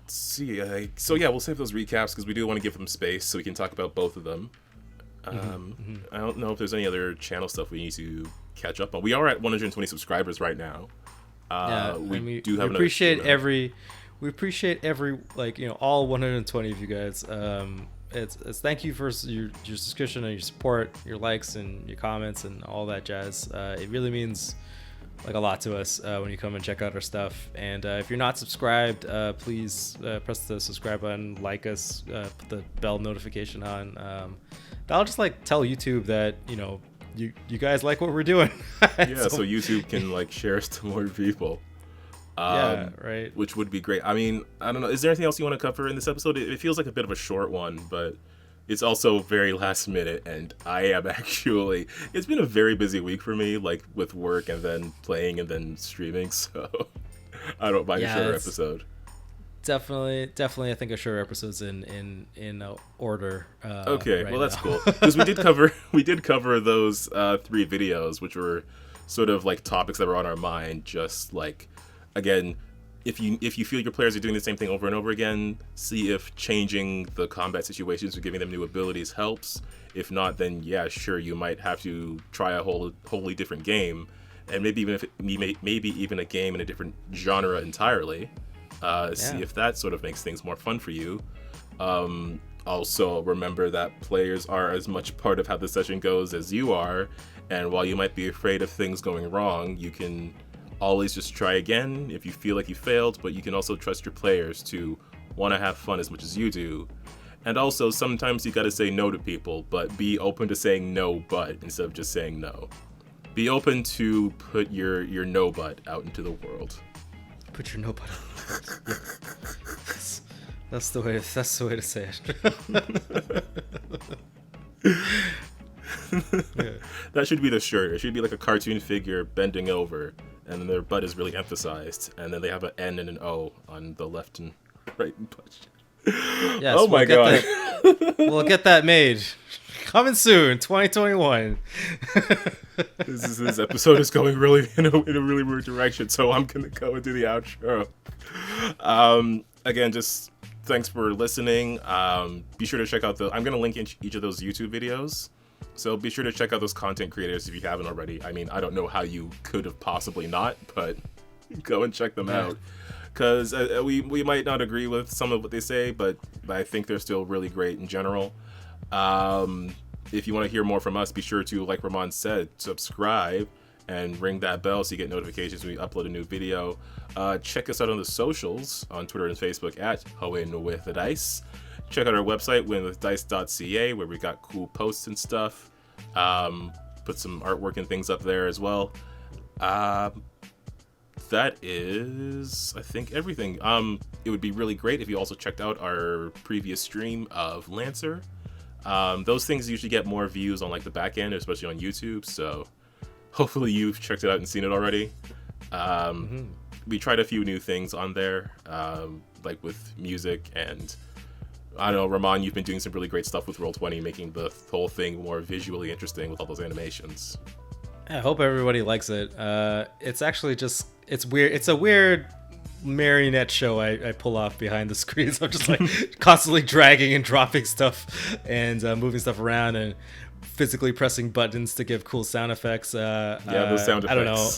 See, so yeah, we'll save those recaps because we do want to give them space so we can talk about both of them. I don't know if there's any other channel stuff we need to catch up on. We are at 120 subscribers right now. We appreciate every all 120 of you guys. It's thank you for your subscription and your support, your likes and your comments and all that jazz. It really means like a lot to us when you come and check out our stuff. And if you're not subscribed, please press the subscribe button, like us, put the bell notification on. That'll just like tell YouTube that you guys like what we're doing. Yeah, so YouTube can like share us to more people. Yeah, right. Which would be great. I mean, I don't know. Is there anything else you want to cover in this episode? It feels like a bit of a short one, but it's also very last minute, and I am actually... It's been a very busy week for me, like with work and then playing and then streaming, so I don't mind a shorter episode. Definitely. I think a shorter episode's in order. Okay, right well that's now. cool because we did cover those 3 videos, which were sort of like topics that were on our mind. Just like, again, if you feel your players are doing the same thing over and over again, see if changing the combat situations or giving them new abilities helps. If not, then yeah, sure, you might have to try a wholly different game, and maybe even a game in a different genre entirely. See if that sort of makes things more fun for you. Also, remember that players are as much part of how the session goes as you are, and while you might be afraid of things going wrong, you can always just try again if you feel like you failed, but you can also trust your players to want to have fun as much as you do. And also, sometimes you gotta say no to people, but be open to saying no but instead of just saying no. Be open to put your no but out into the world. Put your no but out. Yeah. That's the way to say it. Yeah. That should be the shirt. It should be like a cartoon figure bending over, and then their butt is really emphasized, and then they have an N and an O on the left and right butt. Yes, oh my god. We'll get that made. Coming soon, 2021. This episode is going really in a really weird direction, so I'm gonna go and do the outro. Again, just thanks for listening. Be sure to check out I'm gonna link each of those YouTube videos, so be sure to check out those content creators if you haven't already. I mean, I don't know how you could have possibly not, but go and check them out, because we might not agree with some of what they say, but I think they're still really great in general. If you want to hear more from us, be sure to, like Ramon said, subscribe and ring that bell so you get notifications when we upload a new video. Check us out on the socials, on Twitter and Facebook at Win with the Dice. Check out our website, winwithdice.ca, where we got cool posts and stuff. Put some artwork and things up there as well. That is, I think, everything. It would be really great if you also checked out our previous stream of Lancer. Those things usually get more views on like the back end, especially on YouTube, so hopefully you've checked it out and seen it already. We tried a few new things on there, like with music, and I don't know, Ramon, you've been doing some really great stuff with Roll20, making the whole thing more visually interesting with all those animations. I hope everybody likes it. It's actually just, it's weird. It's a weird marionette show I pull off behind the screens. I'm just like constantly dragging and dropping stuff and moving stuff around and physically pressing buttons to give cool sound effects. Those sound effects. I don't know.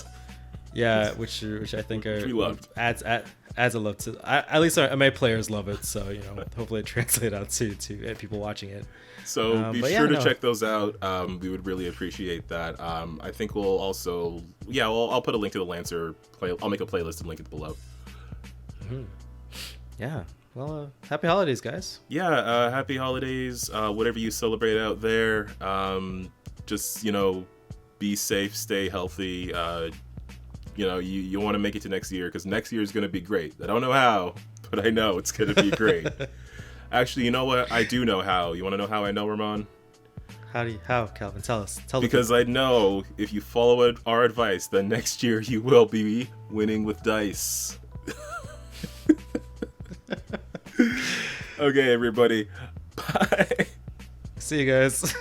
Yeah, which I think we loved. adds a love to. At least my players love it. So hopefully it translates out to people watching it. So be sure to check those out. We would really appreciate that. I think we'll also, I'll put a link to the Lancer I'll make a playlist and link it below. Mm-hmm. Yeah. Well, happy holidays, guys. Yeah, happy holidays. Whatever you celebrate out there. Just be safe, stay healthy. You want to make it to next year, because next year is going to be great. I don't know how, but I know it's going to be great. Actually, you know what? I do know how. You want to know how I know, Ramon? How, Calvin? Tell us. Because I know if you follow our advice, then next year you will be winning with dice. Okay, everybody. Bye. See you guys.